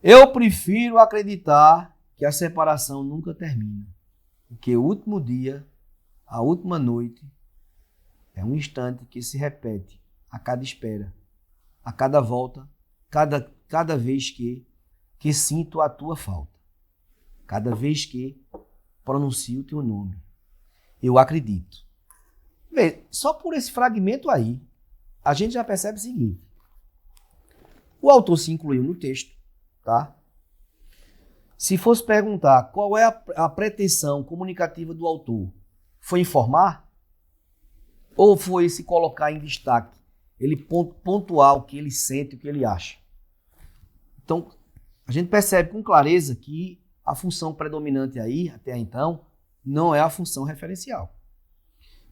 Eu prefiro acreditar que a separação nunca termina, porque o último dia, a última noite, é um instante que se repete a cada espera, a cada volta, cada vez que sinto a tua falta, cada vez que pronuncio o teu nome. Eu acredito. Vê, só por esse fragmento aí, a gente já percebe o seguinte: o autor se incluiu no texto, tá? Se fosse perguntar qual é a pretensão comunicativa do autor, foi informar? Ou foi se colocar em destaque? Ele pontuar o que ele sente, o que ele acha. Então, a gente percebe com clareza que a função predominante aí, até então, não é a função referencial.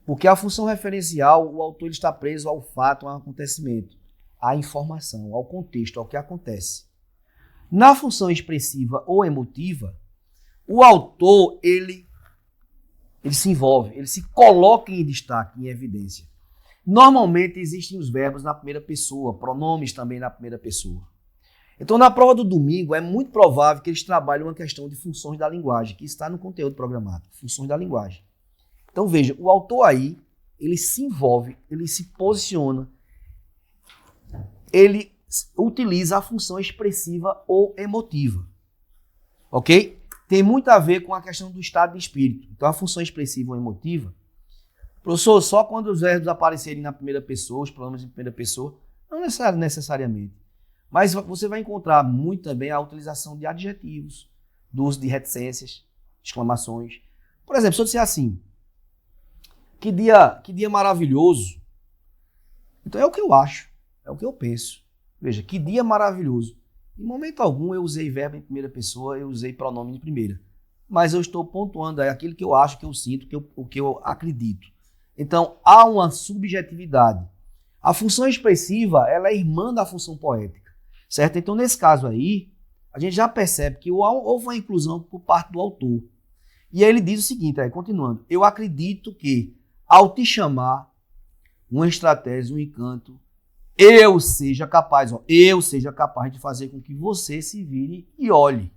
Porque a função referencial, o autor ele está preso ao fato, ao acontecimento, à informação, ao contexto, ao que acontece. Na função expressiva ou emotiva, o autor ele se envolve, ele se coloca em destaque, em evidência. Normalmente existem os verbos na primeira pessoa, pronomes também na primeira pessoa. Então, na prova do domingo, é muito provável que eles trabalhem uma questão de funções da linguagem, que está no conteúdo programático, funções da linguagem. Então, veja, o autor aí, ele se envolve, ele se posiciona, ele utiliza a função expressiva ou emotiva. Ok? Tem muito a ver com a questão do estado de espírito. Então, a função expressiva ou emotiva, professor, só quando os verbos aparecerem na primeira pessoa, os pronomes em primeira pessoa, não necessariamente. Mas você vai encontrar muito também a utilização de adjetivos, do uso de reticências, exclamações. Por exemplo, se eu disser assim, que dia maravilhoso, então é o que eu acho, é o que eu penso. Veja, que dia maravilhoso. Em momento algum eu usei verbo em primeira pessoa, eu usei pronome em primeira. Mas eu estou pontuando aquilo que eu acho, que eu sinto, o que eu acredito. Então, há uma subjetividade. A função expressiva, ela é irmã da função poética, certo? Então, nesse caso aí, a gente já percebe que houve uma inclusão por parte do autor. E aí ele diz o seguinte, aí, continuando: eu acredito que, ao te chamar, uma estratégia, um encanto, eu seja capaz de fazer com que você se vire e olhe.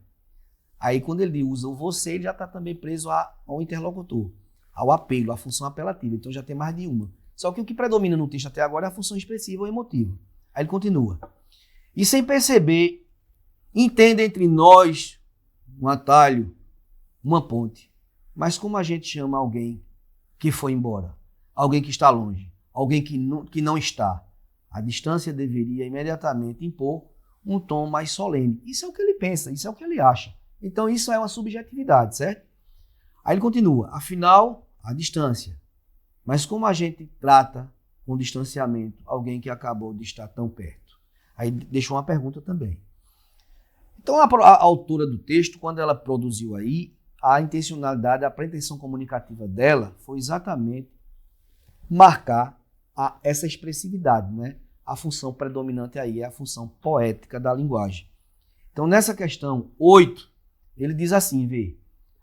Aí, quando ele usa o você, ele já está também preso ao interlocutor, ao apelo, à função apelativa. Então, já tem mais de uma. Só que o que predomina no texto até agora é a função expressiva ou emotiva. Aí ele continua: e sem perceber, entenda entre nós um atalho, uma ponte. Mas como a gente chama alguém que foi embora, alguém que está longe, alguém que não está, a distância deveria imediatamente impor um tom mais solene. Isso é o que ele pensa, isso é o que ele acha. Então isso é uma subjetividade, certo? Aí ele continua: afinal, a distância. Mas como a gente trata com distanciamento alguém que acabou de estar tão perto? Aí deixou uma pergunta também. Então a autora do texto, quando ela produziu aí, a intencionalidade, a pretensão comunicativa dela foi exatamente marcar essa expressividade, né? A função predominante aí é a função poética da linguagem. Então, nessa questão 8, ele diz assim, vê: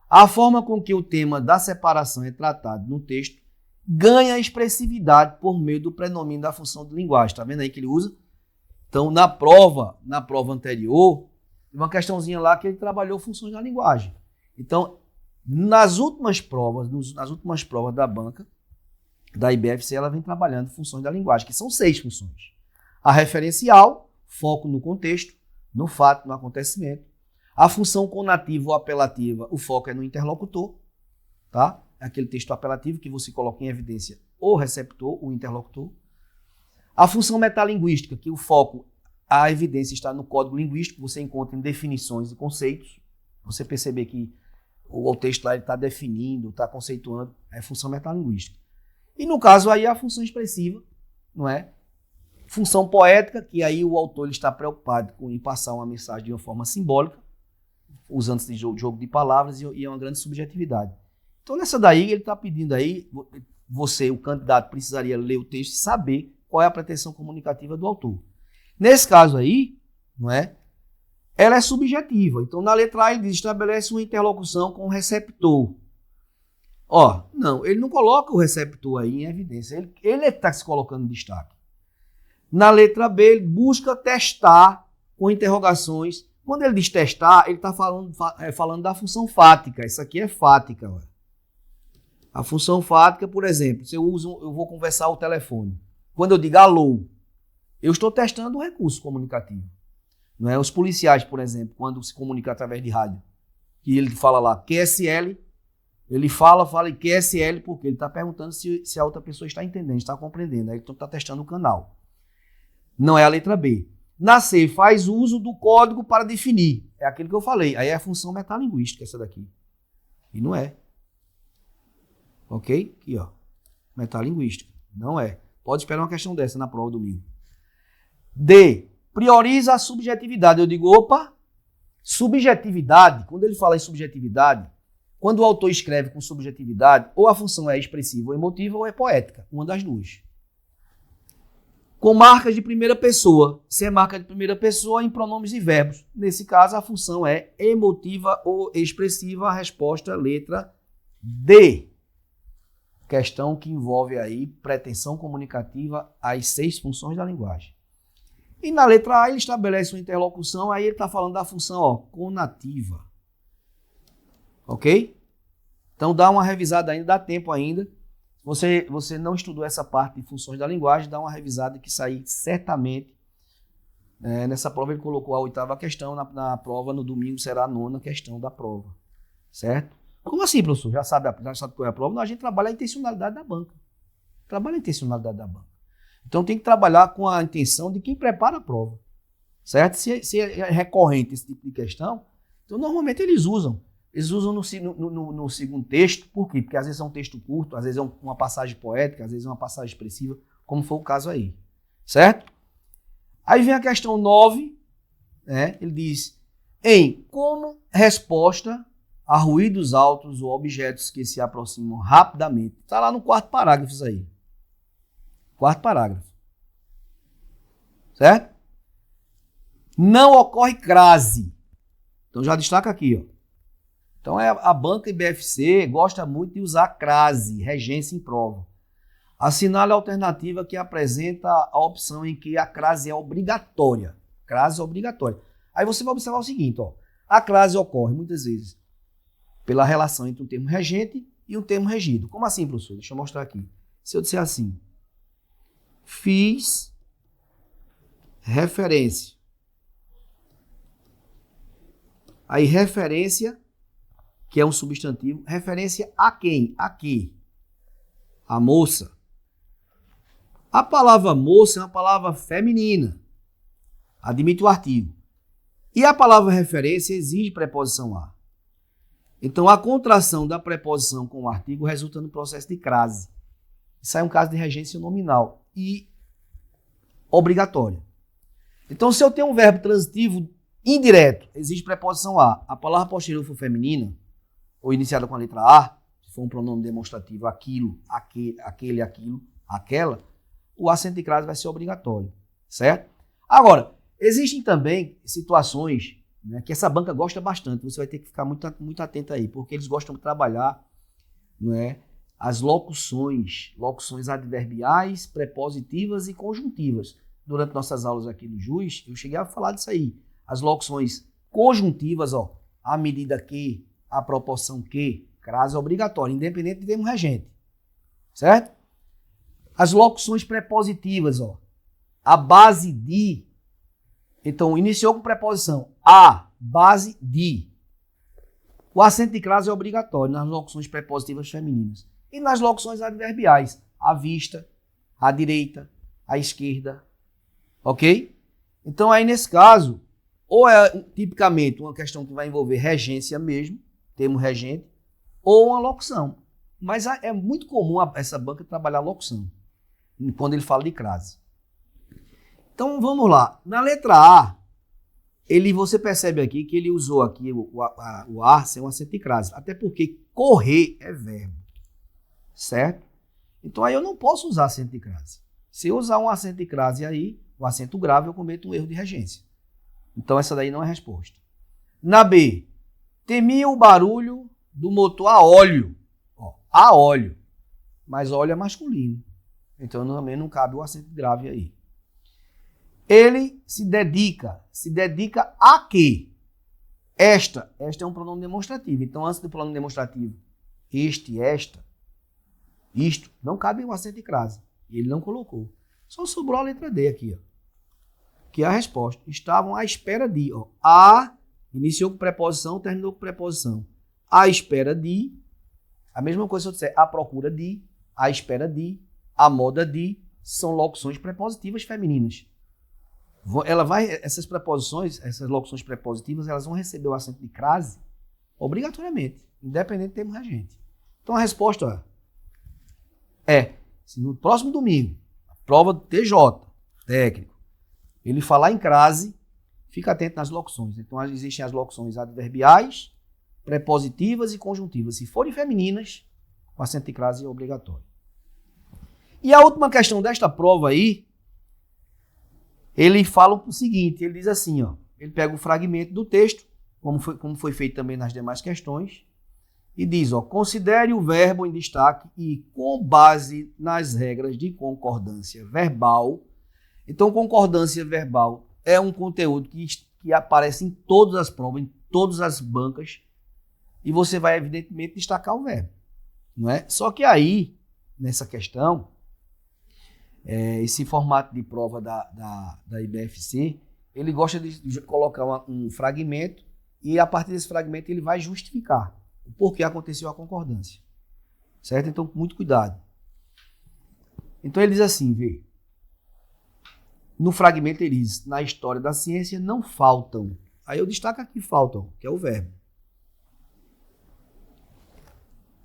a forma com que o tema da separação é tratado no texto ganha expressividade por meio do predomínio da função de linguagem. Está vendo aí que ele usa? Então, na prova anterior, uma questãozinha lá que ele trabalhou funções da linguagem. Então, nas últimas provas da banca, da IBFC, ela vem trabalhando funções da linguagem, que são 6 funções. A referencial, foco no contexto, no fato, no acontecimento. A função conativa ou apelativa, o foco é no interlocutor, tá? É aquele texto apelativo que você coloca em evidência o receptor, o interlocutor. A função metalinguística, que o foco, a evidência está no código linguístico, você encontra em definições e conceitos. Você perceber que o texto lá está definindo, está conceituando, é função metalinguística. E no caso aí a função expressiva, não é? Função poética, que aí o autor ele está preocupado em passar uma mensagem de uma forma simbólica, usando esse jogo de palavras, e é uma grande subjetividade. Então, nessa daí, ele está pedindo aí, você, o candidato, precisaria ler o texto e saber qual é a pretensão comunicativa do autor. Nesse caso aí, não é? Ela é subjetiva. Então, na letra A, ele diz, estabelece uma interlocução com o receptor. Ó, não, ele não coloca o receptor aí em evidência. Ele está se colocando em destaque. Na letra B, ele busca testar com interrogações. Quando ele diz testar, ele está falando da função fática. Isso aqui é fática. Ó. A função fática, por exemplo, se eu vou conversar ao telefone. Quando eu digo alô, eu estou testando o recurso comunicativo. Não é? Os policiais, por exemplo, quando se comunicam através de rádio, que ele fala lá QSL, ele fala em QSL porque ele está perguntando se a outra pessoa está entendendo, está compreendendo. Aí ele está testando o canal. Não é a letra B. Na C, faz uso do código para definir. É aquilo que eu falei. Aí é a função metalinguística, essa daqui. E não é. Ok? Aqui, ó. Metalinguística. Não é. Pode esperar uma questão dessa na prova domingo. D. Prioriza a subjetividade. Eu digo, opa, subjetividade. Quando ele fala em subjetividade, quando o autor escreve com subjetividade, ou a função é expressiva ou emotiva, ou é poética. Uma das duas. Com marcas de primeira pessoa. Se é marca de primeira pessoa, em pronomes e verbos. Nesse caso, a função é emotiva ou expressiva. A resposta, letra D. Questão que envolve aí pretensão comunicativa às 6 funções da linguagem. E na letra A, ele estabelece uma interlocução, aí ele está falando da função, ó, conativa. Ok? Então, dá uma revisada ainda, dá tempo ainda. Você não estudou essa parte de funções da linguagem, dá uma revisada que sair certamente. Nessa prova ele colocou a 8ª questão, na prova no domingo será a 9ª questão da prova. Certo? Como assim, professor? Já sabe qual é a prova? Não, a gente trabalha a intencionalidade da banca. Trabalha a intencionalidade da banca. Então tem que trabalhar com a intenção de quem prepara a prova. Certo? Se é recorrente esse tipo de questão, então normalmente eles usam. Eles usam no segundo texto, por quê? Porque às vezes é um texto curto, às vezes é uma passagem poética, às vezes é uma passagem expressiva, como foi o caso aí. Certo? Aí vem a questão 9, né? Ele diz, como resposta a ruídos altos ou objetos que se aproximam rapidamente. Está lá no 4º parágrafo isso aí. 4º parágrafo. Certo? Não ocorre crase. Então já destaca aqui, ó. Então a banca IBFC gosta muito de usar crase, regência em prova. Assinale a alternativa que apresenta a opção em que a crase é obrigatória. Crase é obrigatória. Aí você vai observar o seguinte, ó. A crase ocorre muitas vezes pela relação entre um termo regente e um termo regido. Como assim, professor? Deixa eu mostrar aqui. Se eu disser assim, fiz referência. Aí referência, que é um substantivo, referência a quem? A quê? A moça. A palavra moça é uma palavra feminina. Admite o artigo. E a palavra referência exige preposição a. Então, a contração da preposição com o artigo resulta no processo de crase. Isso é um caso de regência nominal e obrigatória. Então, se eu tenho um verbo transitivo indireto, exige preposição a palavra posterior for feminina, ou iniciada com a letra A, se for um pronome demonstrativo, aquilo, aquele, aquilo, aquela, o acento de crase vai ser obrigatório, certo? Agora, existem também situações, né, que essa banca gosta bastante, você vai ter que ficar muito atento aí, porque eles gostam de trabalhar, né, as locuções adverbiais, prepositivas e conjuntivas. Durante nossas aulas aqui no JUS, eu cheguei a falar disso aí. As locuções conjuntivas, ó, à medida que, a proporção que, crase obrigatória, independente de termo regente. Certo? As locuções prepositivas, ó, a base de. Então, iniciou com preposição a, base de. O acento de crase é obrigatório nas locuções prepositivas femininas. E nas locuções adverbiais, à vista, à direita, à esquerda. Ok? Então, aí nesse caso, ou é tipicamente uma questão que vai envolver regência mesmo, termo regente, ou uma locução. Mas é muito comum essa banca trabalhar locução, quando ele fala de crase. Então, vamos lá. Na letra A, você percebe aqui que ele usou aqui o ar sem um acento de crase. Até porque correr é verbo. Certo? Então, aí eu não posso usar acento de crase. Se eu usar um acento de crase aí, o acento grave, eu cometo um erro de regência. Então, essa daí não é resposta. Na B, temia o barulho do motor a óleo. Ó, a óleo. Mas óleo é masculino. Então, também não cabe o acento grave aí. Ele se dedica. Se dedica a quê? Esta. Esta é um pronome demonstrativo. Então, antes do pronome demonstrativo, este, esta, isto, não cabe o acento de crase. Ele não colocou. Só sobrou a letra D aqui, ó. Que é a resposta. Estavam à espera de. Ó. A iniciou com preposição, terminou com preposição. À espera de. A mesma coisa se eu disser à procura de, à espera de, à moda de, são locuções prepositivas femininas. Essas preposições, essas locuções prepositivas, elas vão receber o acento de crase obrigatoriamente, independente do termo regente. Então a resposta é, se no próximo domingo, a prova do TJ, técnico, ele falar em crase, fica atento nas locuções. Então existem as locuções adverbiais, prepositivas e conjuntivas. Se forem femininas, o acento de crase é obrigatório. E a última questão desta prova aí, ele fala o seguinte, ele diz assim, ó, ele pega o fragmento do texto, como foi feito também nas demais questões, e diz, ó, considere o verbo em destaque e com base nas regras de concordância verbal. Então, concordância verbal é um conteúdo que aparece em todas as provas, em todas as bancas, e você vai, evidentemente, destacar o verbo. Não é? Só que aí, nessa questão, esse formato de prova da IBFC, ele gosta de colocar um fragmento e, a partir desse fragmento, ele vai justificar o porquê aconteceu a concordância. Certo? Então, muito cuidado. Então, ele diz assim, vê. No fragmento ele diz, na história da ciência não faltam. Aí eu destaco aqui faltam, que é o verbo.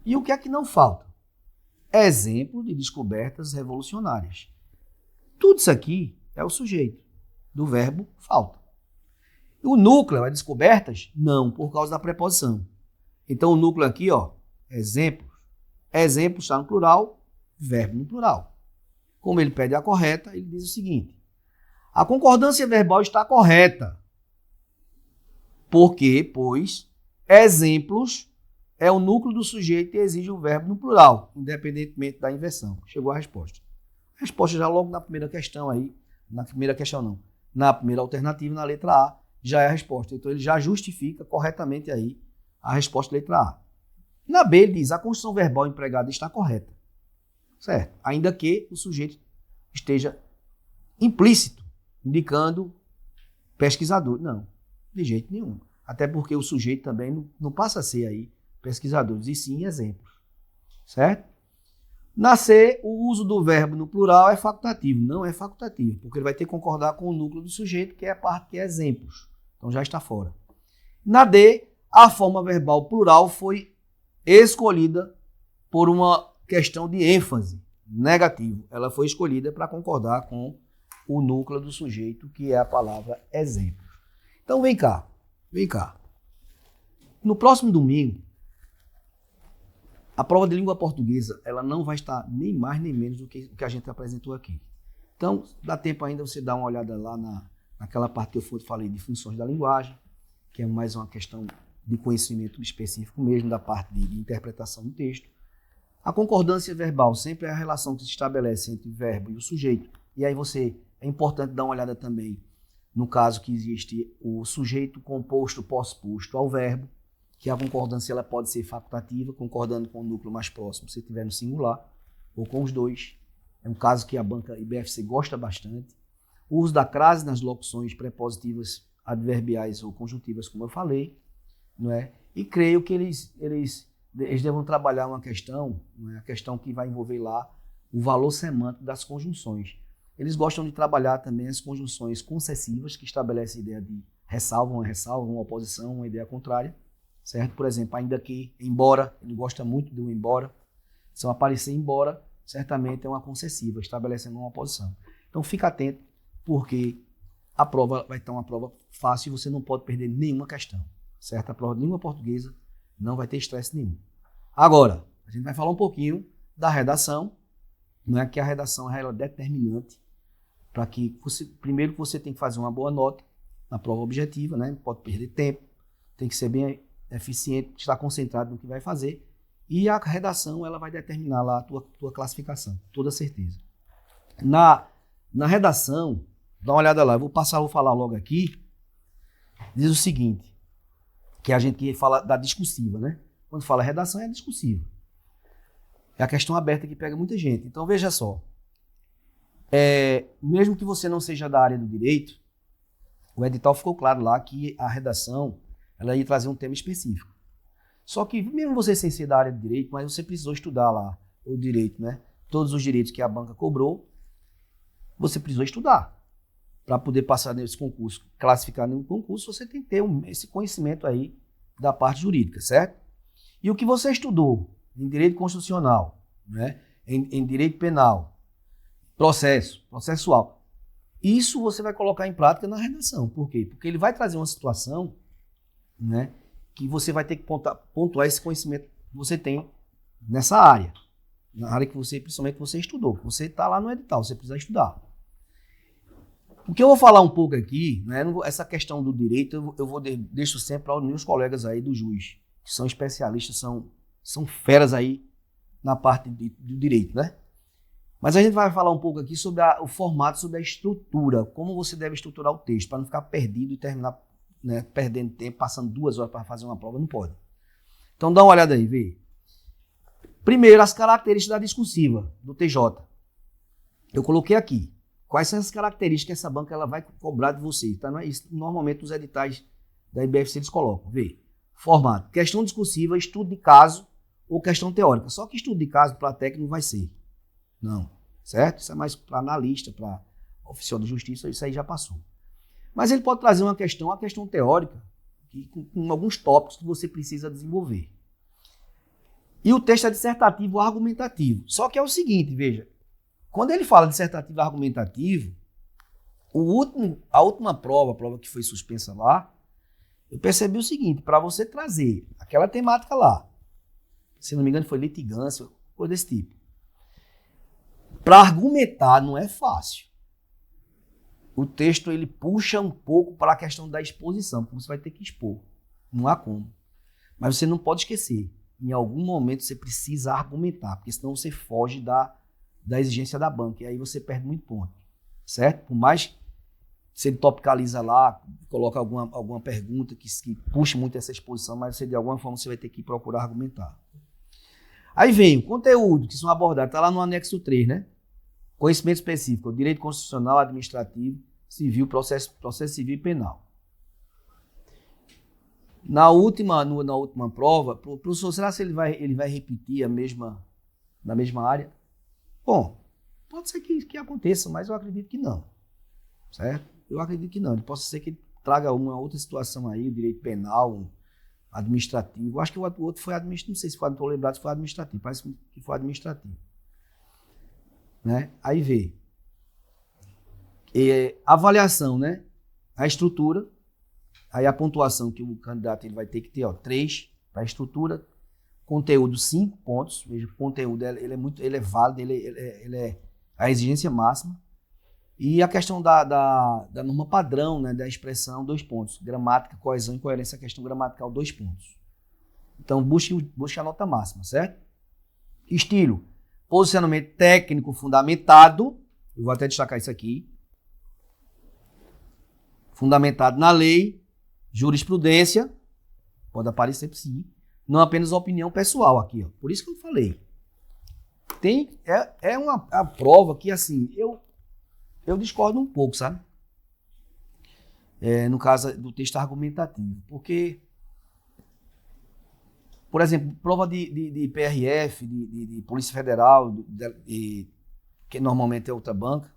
E o que é que não falta? Exemplo de descobertas revolucionárias. Tudo isso aqui é o sujeito do verbo falta. O núcleo é descobertas? Não, por causa da preposição. Então o núcleo aqui, ó, exemplos. Exemplo está no plural, verbo no plural. Como ele pede a correta, ele diz o seguinte. A concordância verbal está correta. Por quê? Pois exemplos é o núcleo do sujeito e exige o verbo no plural, independentemente da inversão. Chegou a resposta. A resposta já logo na primeira questão aí, na primeira questão não, na primeira alternativa, na letra A, já é a resposta. Então ele já justifica corretamente aí a resposta da letra A. Na B ele diz, a construção verbal empregada está correta. Certo? Ainda que o sujeito esteja implícito, indicando pesquisador. Não, de jeito nenhum. Até porque o sujeito também não passa a ser aí pesquisadores, e sim exemplos. Certo? Na C, o uso do verbo no plural é facultativo. Não é facultativo, porque ele vai ter que concordar com o núcleo do sujeito, que é a parte que é exemplos. Então já está fora. Na D, a forma verbal plural foi escolhida por uma questão de ênfase negativo. Ela foi escolhida para concordar com o núcleo do sujeito, que é a palavra exemplo. Então vem cá. No próximo domingo, a prova de língua portuguesa, ela não vai estar nem mais nem menos do que o que a gente apresentou aqui. Então, dá tempo ainda você dar uma olhada lá naquela parte que eu falei de funções da linguagem, que é mais uma questão de conhecimento específico mesmo, da parte de interpretação do texto. A concordância verbal sempre é a relação que se estabelece entre o verbo e o sujeito. E aí é importante dar uma olhada também no caso que existe o sujeito composto pós-posto ao verbo, que a concordância ela pode ser facultativa, concordando com o núcleo mais próximo, se estiver no singular, ou com os dois. É um caso que a banca IBFC gosta bastante. O uso da crase nas locuções prepositivas, adverbiais ou conjuntivas, como eu falei, não é? E creio que eles devam trabalhar uma questão, não é? A questão que vai envolver lá o valor semântico das conjunções. Eles gostam de trabalhar também as conjunções concessivas, que estabelecem a ideia de ressalva, uma oposição, uma ideia contrária. Certo? Por exemplo, ainda que, embora, ele gosta muito do embora, se eu aparecer embora, certamente é uma concessiva, estabelecendo uma oposição. Então fica atento porque a prova vai estar uma prova fácil e você não pode perder nenhuma questão, certo? A prova de língua portuguesa não vai ter estresse nenhum. Agora, a gente vai falar um pouquinho da redação, não é que a redação ela é determinante para que você, primeiro que você tem que fazer uma boa nota na prova objetiva, né? Não pode perder tempo, tem que ser bem eficiente, estar concentrado no que vai fazer, e a redação ela vai determinar lá a tua classificação, toda certeza. Na redação, dá uma olhada lá, vou falar logo aqui, diz o seguinte, que a gente fala da discursiva, né? Quando fala redação é discursiva. É a questão aberta que pega muita gente. Então veja só, mesmo que você não seja da área do direito, o edital ficou claro lá que a redação ela ia trazer um tema específico. Só que mesmo você sem ser da área do direito, mas você precisou estudar lá o direito, né? Todos os direitos que a banca cobrou, você precisou estudar. Para poder passar nesse concurso, classificar nenhum concurso, você tem que ter esse conhecimento aí da parte jurídica, certo? E o que você estudou em direito constitucional, né? em direito penal, processual, isso você vai colocar em prática na redação. Por quê? Porque ele vai trazer uma situação, né, que você vai ter que pontuar esse conhecimento que você tem nessa área. Na área que você, principalmente, você estudou. Você está lá no edital, você precisa estudar. O que eu vou falar um pouco aqui, né, essa questão do direito, deixo sempre para os meus colegas aí do juiz, que são especialistas, são feras aí na parte do direito, né? Mas a gente vai falar um pouco aqui sobre o formato, sobre a estrutura, como você deve estruturar o texto, para não ficar perdido e terminar, né, perdendo tempo, passando 2 horas para fazer uma prova, não pode. Então dá uma olhada aí, vê. Primeiro, as características da discursiva, do TJ. Eu coloquei aqui. Quais são as características que essa banca ela vai cobrar de você? Tá? Normalmente os editais da IBFC eles colocam. Vê. Formato. Questão discursiva, estudo de caso ou questão teórica. Só que estudo de caso para técnico não vai ser. Não. Certo? Isso é mais para analista, para oficial de justiça, isso aí já passou. Mas ele pode trazer uma questão teórica, com alguns tópicos que você precisa desenvolver. E o texto é dissertativo ou argumentativo. Só que é o seguinte, veja, quando ele fala dissertativo ou argumentativo, a última prova, a prova que foi suspensa lá, eu percebi o seguinte, para você trazer aquela temática lá, se não me engano foi litigância, coisa desse tipo, para argumentar não é fácil. O texto ele puxa um pouco para a questão da exposição, porque você vai ter que expor, não há como. Mas você não pode esquecer, em algum momento você precisa argumentar, porque senão você foge da exigência da banca, e aí você perde muito ponto, certo? Por mais que você topicaliza lá, coloca alguma pergunta que puxe muito essa exposição, mas você de alguma forma você vai ter que procurar argumentar. Aí vem o conteúdo, que são abordados, está lá no anexo 3, né? Conhecimento específico, direito constitucional, administrativo, civil, processo civil e penal. Na última prova, professor, será que ele vai repetir na mesma área? Bom, pode ser que aconteça, mas eu acredito que não. Certo? Eu acredito que não. Pode ser que ele traga uma outra situação aí, direito penal, administrativo. Acho que o outro foi administrativo, não sei se estou lembrado se foi administrativo, parece que foi administrativo. Né? Aí vê. Avaliação, né? A estrutura, aí a pontuação que o candidato ele vai ter que ter, 3 para a estrutura. Conteúdo, 5 pontos. Veja, o conteúdo ele é válido, ele é a exigência máxima. E a questão da norma padrão, né, da expressão, 2 pontos. Gramática, coesão e coerência, a questão gramatical, 2 pontos. Então, busque a nota máxima, certo? Estilo, posicionamento técnico fundamentado. Eu vou até destacar isso aqui. Fundamentado na lei, jurisprudência, pode aparecer sim. Não apenas opinião pessoal aqui, ó. Por isso que eu falei. É uma prova que, assim, eu discordo um pouco, sabe? No caso do texto argumentativo. Porque, por exemplo, prova de PRF, de Polícia Federal, que normalmente é outra banca,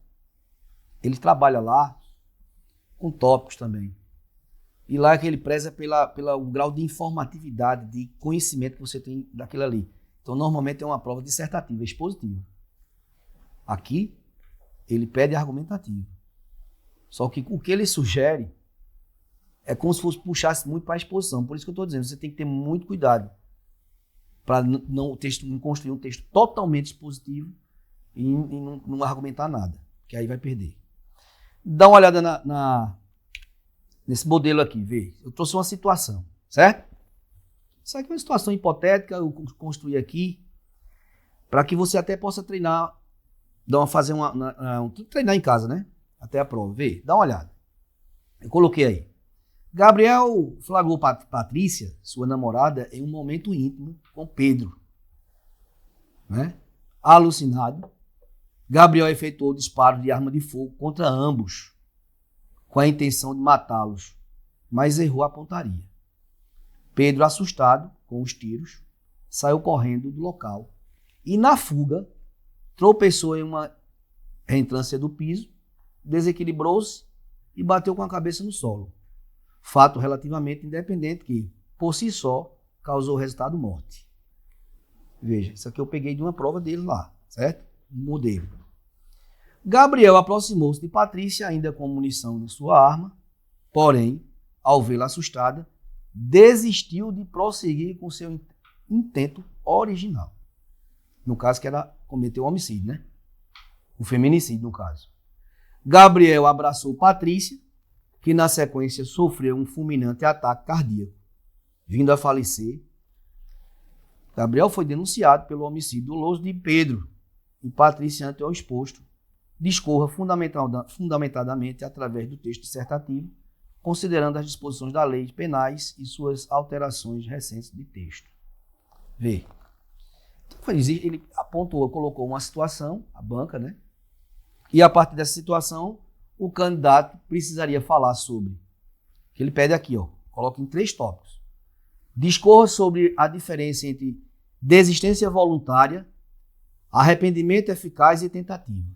ele trabalha lá com tópicos também. E lá é que ele preza pelo grau de informatividade, de conhecimento que você tem daquilo ali. Então, normalmente é uma prova dissertativa, expositiva. Aqui, ele pede argumentativo. Só que o que ele sugere é como se fosse puxasse muito para a exposição. Por isso que eu estou dizendo, você tem que ter muito cuidado para não construir um texto totalmente expositivo e não argumentar nada, que aí vai perder. Dá uma olhada nesse modelo aqui, vê. Eu trouxe uma situação, certo? Isso aqui é uma situação hipotética, eu construí aqui para que você até possa treinar, treinar em casa, né? Até a prova, vê, dá uma olhada. Eu coloquei aí. Gabriel flagrou Patrícia, sua namorada, em um momento íntimo com Pedro. Né? Alucinado, Gabriel efetuou o disparo de arma de fogo contra ambos, com a intenção de matá-los, mas errou a pontaria. Pedro, assustado com os tiros, saiu correndo do local e, na fuga, tropeçou em uma reentrância do piso, desequilibrou-se e bateu com a cabeça no solo. Fato relativamente independente que, por si só, causou o resultado morte. Veja, isso aqui eu peguei de uma prova dele lá, certo? Um modelo. Gabriel aproximou-se de Patrícia, ainda com munição de sua arma, porém, ao vê-la assustada, desistiu de prosseguir com seu intento original. No caso, que era cometer um homicídio, né? Um feminicídio, no caso. Gabriel abraçou Patrícia, que na sequência sofreu um fulminante ataque cardíaco, vindo a falecer. Gabriel foi denunciado pelo homicídio doloso de Pedro e Patrícia, ante ao exposto, discorra fundamentadamente através do texto dissertativo, considerando as disposições da lei penais e suas alterações recentes de texto. Vê. Então, ele apontou, colocou uma situação, a banca, né? E a partir dessa situação, o candidato precisaria falar sobre, que ele pede aqui, ó, coloca em 3 tópicos. Discorra sobre a diferença entre desistência voluntária, arrependimento eficaz e tentativa.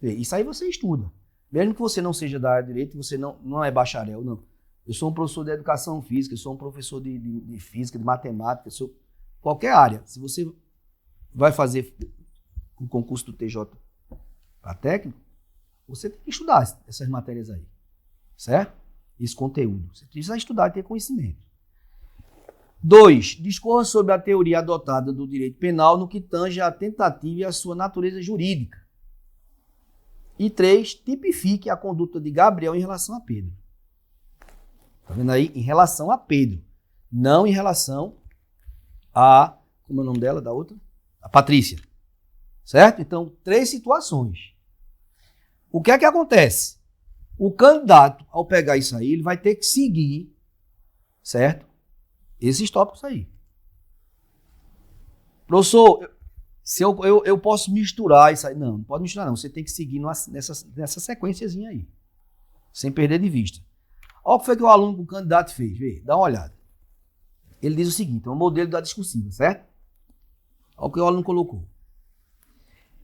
Isso aí você estuda. Mesmo que você não seja da área de direito, você não é bacharel, não. Eu sou um professor de educação física, eu sou um professor de física, de matemática, eu sou qualquer área. Se você vai fazer um concurso do TJ para técnico, você tem que estudar essas matérias aí, certo? Esse conteúdo. Você precisa estudar e ter conhecimento. 2. Discorra sobre a teoria adotada do direito penal no que tange à tentativa e à sua natureza jurídica. E 3. Tipifique a conduta de Gabriel em relação a Pedro. Tá vendo aí? Em relação a Pedro. Não em relação a... Como é o nome dela, da outra? A Patrícia. Certo? Então, 3 situações. O que é que acontece? O candidato, ao pegar isso aí, ele vai ter que seguir, certo? Esses tópicos aí. Professor, se eu posso misturar isso aí? Não pode misturar não. Você tem que seguir nessa sequenciazinha aí. Sem perder de vista. Olha o que foi que o candidato fez. Vê, dá uma olhada. Ele diz o seguinte, é um modelo da discursiva, certo? Olha o que o aluno colocou.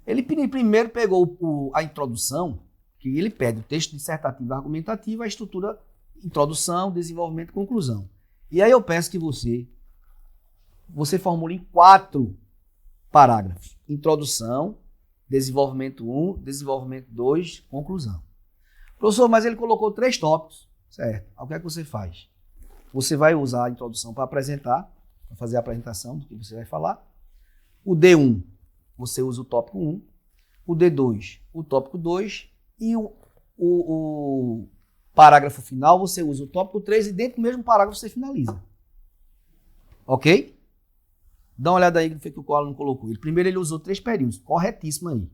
Ele primeiro pegou a introdução, que ele pede o texto dissertativo argumentativo, a estrutura, introdução, desenvolvimento e conclusão. E aí eu peço que você formule em 4 parágrafos. Introdução, desenvolvimento 1, desenvolvimento 2, conclusão. Professor, mas ele colocou 3 tópicos, certo? O que é que você faz? Você vai usar a introdução para apresentar, para fazer a apresentação do que você vai falar. O D1, você usa o tópico 1. O D2, o tópico 2. E o parágrafo final, você usa o tópico 3 e dentro do mesmo parágrafo você finaliza. Ok? Dá uma olhada aí no que o aluno colocou. Primeiro ele usou 3 períodos, corretíssimo aí.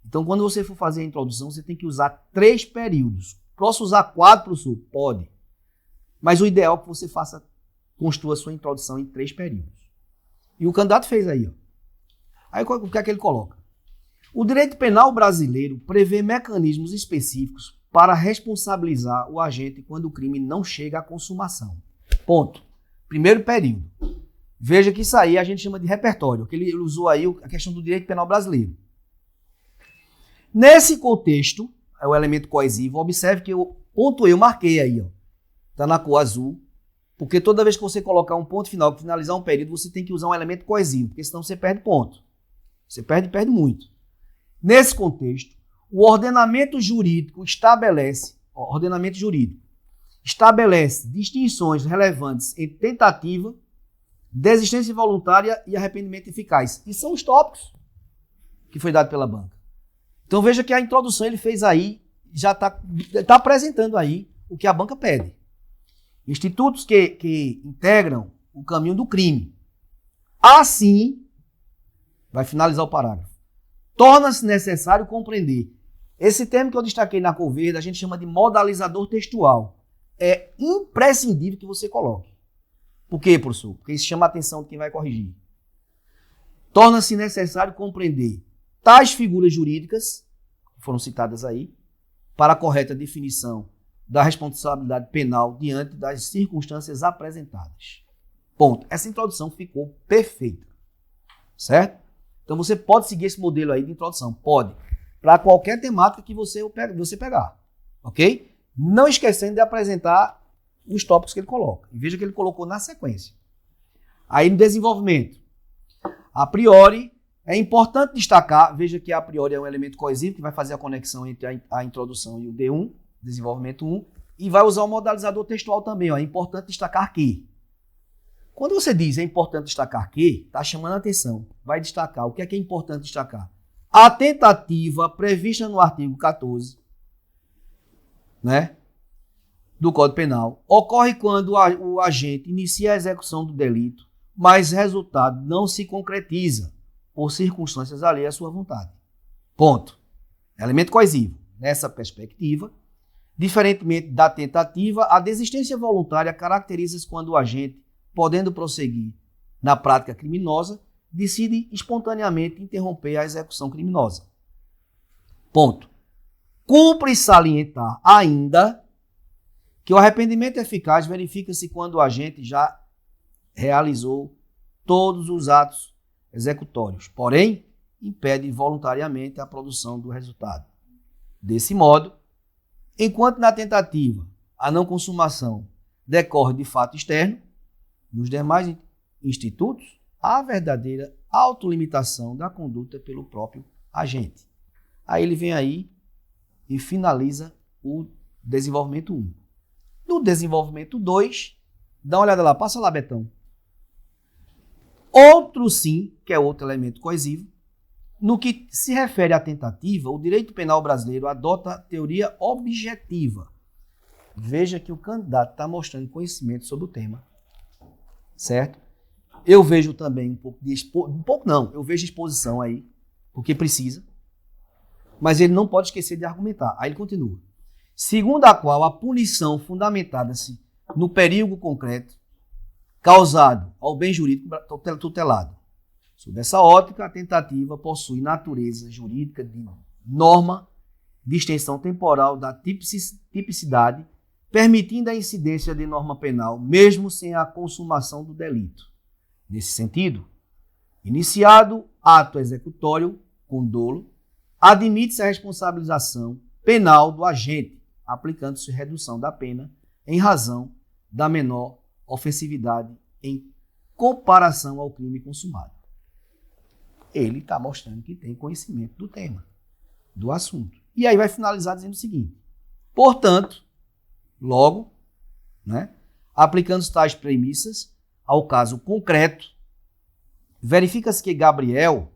Então quando você for fazer a introdução, você tem que usar 3 períodos. Posso usar 4, professor? Pode. Mas o ideal é que você construa a sua introdução em 3 períodos. E o candidato fez aí, ó. Aí o que é que ele coloca? O direito penal brasileiro prevê mecanismos específicos para responsabilizar o agente quando o crime não chega à consumação. Ponto. Primeiro período. Veja que isso aí a gente chama de repertório, que ele usou aí a questão do direito penal brasileiro. Nesse contexto, é o elemento coesivo, observe que eu pontuei, eu marquei aí, ó. Tá na cor azul, porque toda vez que você colocar um ponto final, finalizar um período, você tem que usar um elemento coesivo, porque senão você perde ponto. Você perde muito. Nesse contexto, o ordenamento jurídico estabelece ordenamento jurídico estabelece distinções relevantes entre tentativa, desistência voluntária e arrependimento eficaz. E são os tópicos que foi dado pela banca. Então veja que a introdução ele fez aí, já está apresentando aí o que a banca pede. Institutos que integram o caminho do crime. Assim, vai finalizar o parágrafo. Torna-se necessário compreender. Esse termo que eu destaquei na cor verde, a gente chama de modalizador textual. É imprescindível que você coloque. Por quê, professor? Porque isso chama a atenção de quem vai corrigir. Torna-se necessário compreender tais figuras jurídicas, que foram citadas aí, para a correta definição da responsabilidade penal diante das circunstâncias apresentadas. Ponto. Essa introdução ficou perfeita. Certo? Então você pode seguir esse modelo aí de introdução. Pode. Para qualquer temática que você pegar. Ok? Não esquecendo de apresentar os tópicos que ele coloca. E veja que ele colocou na sequência. Aí no desenvolvimento. A priori, é importante destacar, veja que a priori é um elemento coesivo que vai fazer a conexão entre a introdução e o D1, desenvolvimento 1, e vai usar o modalizador textual também. Ó. É importante destacar que. Quando você diz é importante destacar que, está chamando a atenção. Vai destacar. O que é importante destacar? A tentativa prevista no artigo 14, né, do Código Penal, ocorre quando o agente inicia a execução do delito, mas o resultado não se concretiza por circunstâncias alheias à sua vontade. Ponto. Elemento coesivo. Nessa perspectiva, diferentemente da tentativa, a desistência voluntária caracteriza-se quando o agente, podendo prosseguir na prática criminosa, decide espontaneamente interromper a execução criminosa. Ponto. Cumpre salientar ainda que o arrependimento eficaz verifica-se quando o agente já realizou todos os atos executórios, porém, impede voluntariamente a produção do resultado. Desse modo, enquanto na tentativa a não consumação decorre de fato externo, nos demais institutos, há a verdadeira autolimitação da conduta pelo próprio agente. Aí ele vem aí e finaliza o desenvolvimento 1. No desenvolvimento 2, dá uma olhada lá, passa lá, Betão. Outro sim, que é outro elemento coesivo, no que se refere à tentativa, o direito penal brasileiro adota a teoria objetiva. Veja que o candidato está mostrando conhecimento sobre o tema. Certo? Eu vejo também um pouco de eu vejo exposição aí, porque precisa, mas ele não pode esquecer de argumentar. Aí ele continua. Segundo a qual a punição fundamentada-se no perigo concreto causado ao bem jurídico tutelado. Sob essa ótica, a tentativa possui natureza jurídica de norma de extensão temporal da tipicidade, permitindo a incidência de norma penal, mesmo sem a consumação do delito. Nesse sentido, iniciado ato executório com dolo, admite-se a responsabilização penal do agente, aplicando-se redução da pena em razão da menor ofensividade em comparação ao crime consumado. Ele está mostrando que tem conhecimento do tema, do assunto. E aí vai finalizar dizendo o seguinte: portanto, logo, né, aplicando tais premissas ao caso concreto, verifica-se que Gabriel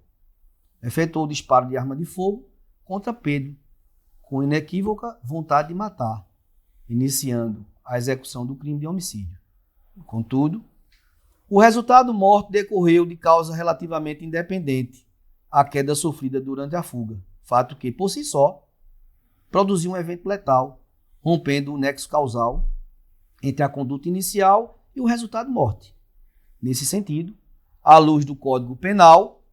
efetuou o disparo de arma de fogo contra Pedro, com inequívoca vontade de matar, iniciando a execução do crime de homicídio. Contudo, o resultado morto decorreu de causa relativamente independente à queda sofrida durante a fuga, fato que, por si só, produziu um evento letal, rompendo o nexo causal entre a conduta inicial e o resultado morte. Nesse sentido, à luz do Código Penal,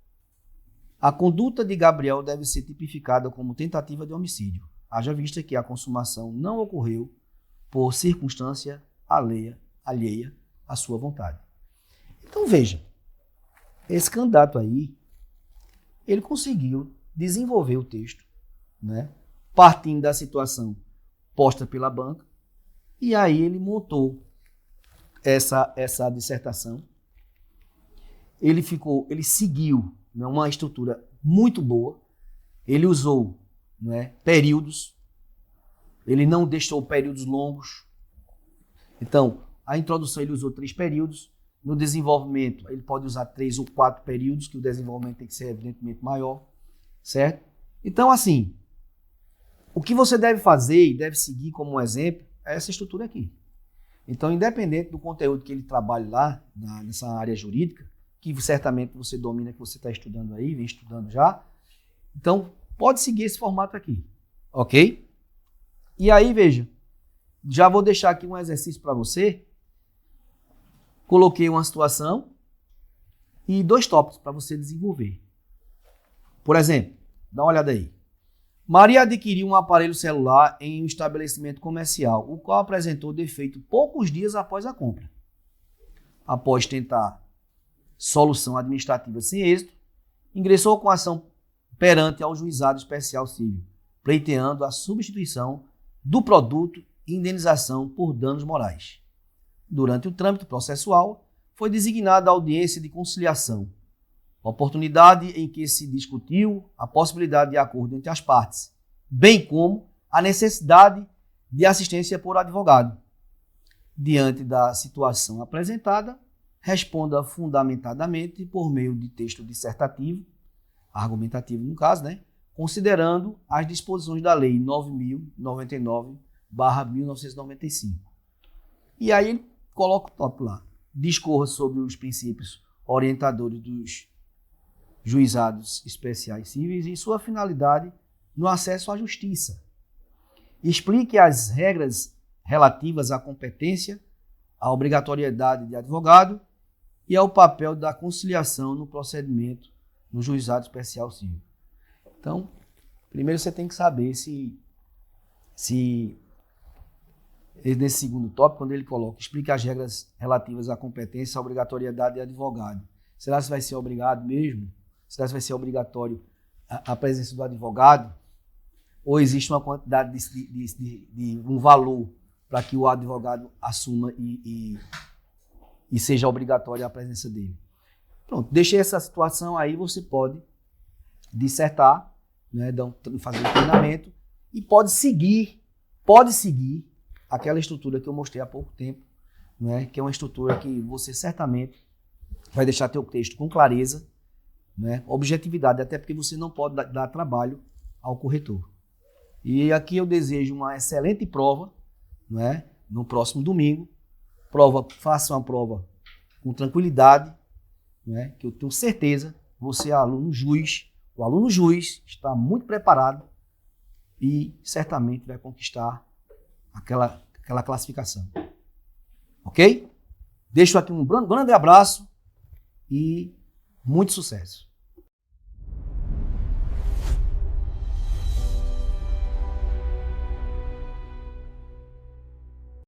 a conduta de Gabriel deve ser tipificada como tentativa de homicídio, haja vista que a consumação não ocorreu por circunstância alheia à sua vontade. Então veja, esse candidato aí, ele conseguiu desenvolver o texto, né, partindo da situação posta pela banca, e aí ele montou essa dissertação. Ele seguiu, né, uma estrutura muito boa. Ele usou, né, períodos, Ele não deixou períodos longos. Então, a introdução ele usou 3 períodos. No desenvolvimento, ele pode usar 3 ou 4 períodos, que o desenvolvimento tem que ser evidentemente maior, certo? Então, assim, o que você deve fazer e deve seguir como um exemplo é essa estrutura aqui. Então, independente do conteúdo que ele trabalhe lá, nessa área jurídica, que certamente você domina, que você está estudando aí, vem estudando já, então, pode seguir esse formato aqui, ok? E aí, veja, já vou deixar aqui um exercício para você. Coloquei uma situação e 2 tópicos para você desenvolver. Por exemplo, dá uma olhada aí. Maria adquiriu um aparelho celular em um estabelecimento comercial, o qual apresentou defeito poucos dias após a compra. Após tentar solução administrativa sem êxito, ingressou com ação perante ao Juizado Especial Civil, pleiteando a substituição do produto e indenização por danos morais. Durante o trâmite processual, foi designada a audiência de conciliação, oportunidade em que se discutiu a possibilidade de acordo entre as partes, bem como a necessidade de assistência por advogado. Diante da situação apresentada, responda fundamentadamente por meio de texto dissertativo, argumentativo no caso, considerando as disposições da Lei 9.099/1995. E aí ele coloca o tópico lá. Discorra sobre os princípios orientadores dos juizados especiais cíveis e sua finalidade no acesso à justiça. Explique as regras relativas à competência, à obrigatoriedade de advogado e ao papel da conciliação no procedimento no juizado especial civil. Então, primeiro você tem que saber se nesse segundo tópico, quando ele coloca, explica as regras relativas à competência, à obrigatoriedade de advogado. Será que vai ser obrigado mesmo? Será que vai ser obrigatório a presença do advogado? Ou existe uma quantidade de um valor para que o advogado assuma e seja obrigatória a presença dele? Pronto, deixei essa situação aí, você pode dissertar, fazer um treinamento e pode seguir aquela estrutura que eu mostrei há pouco tempo, que é uma estrutura que você certamente vai deixar teu texto com clareza, objetividade, até porque você não pode dar trabalho ao corretor. E aqui eu desejo uma excelente prova, no próximo domingo. Faça uma prova com tranquilidade, que eu tenho certeza, você é aluno juiz, o aluno juiz está muito preparado e certamente vai conquistar aquela classificação. Ok? Deixo aqui um grande abraço e muito sucesso.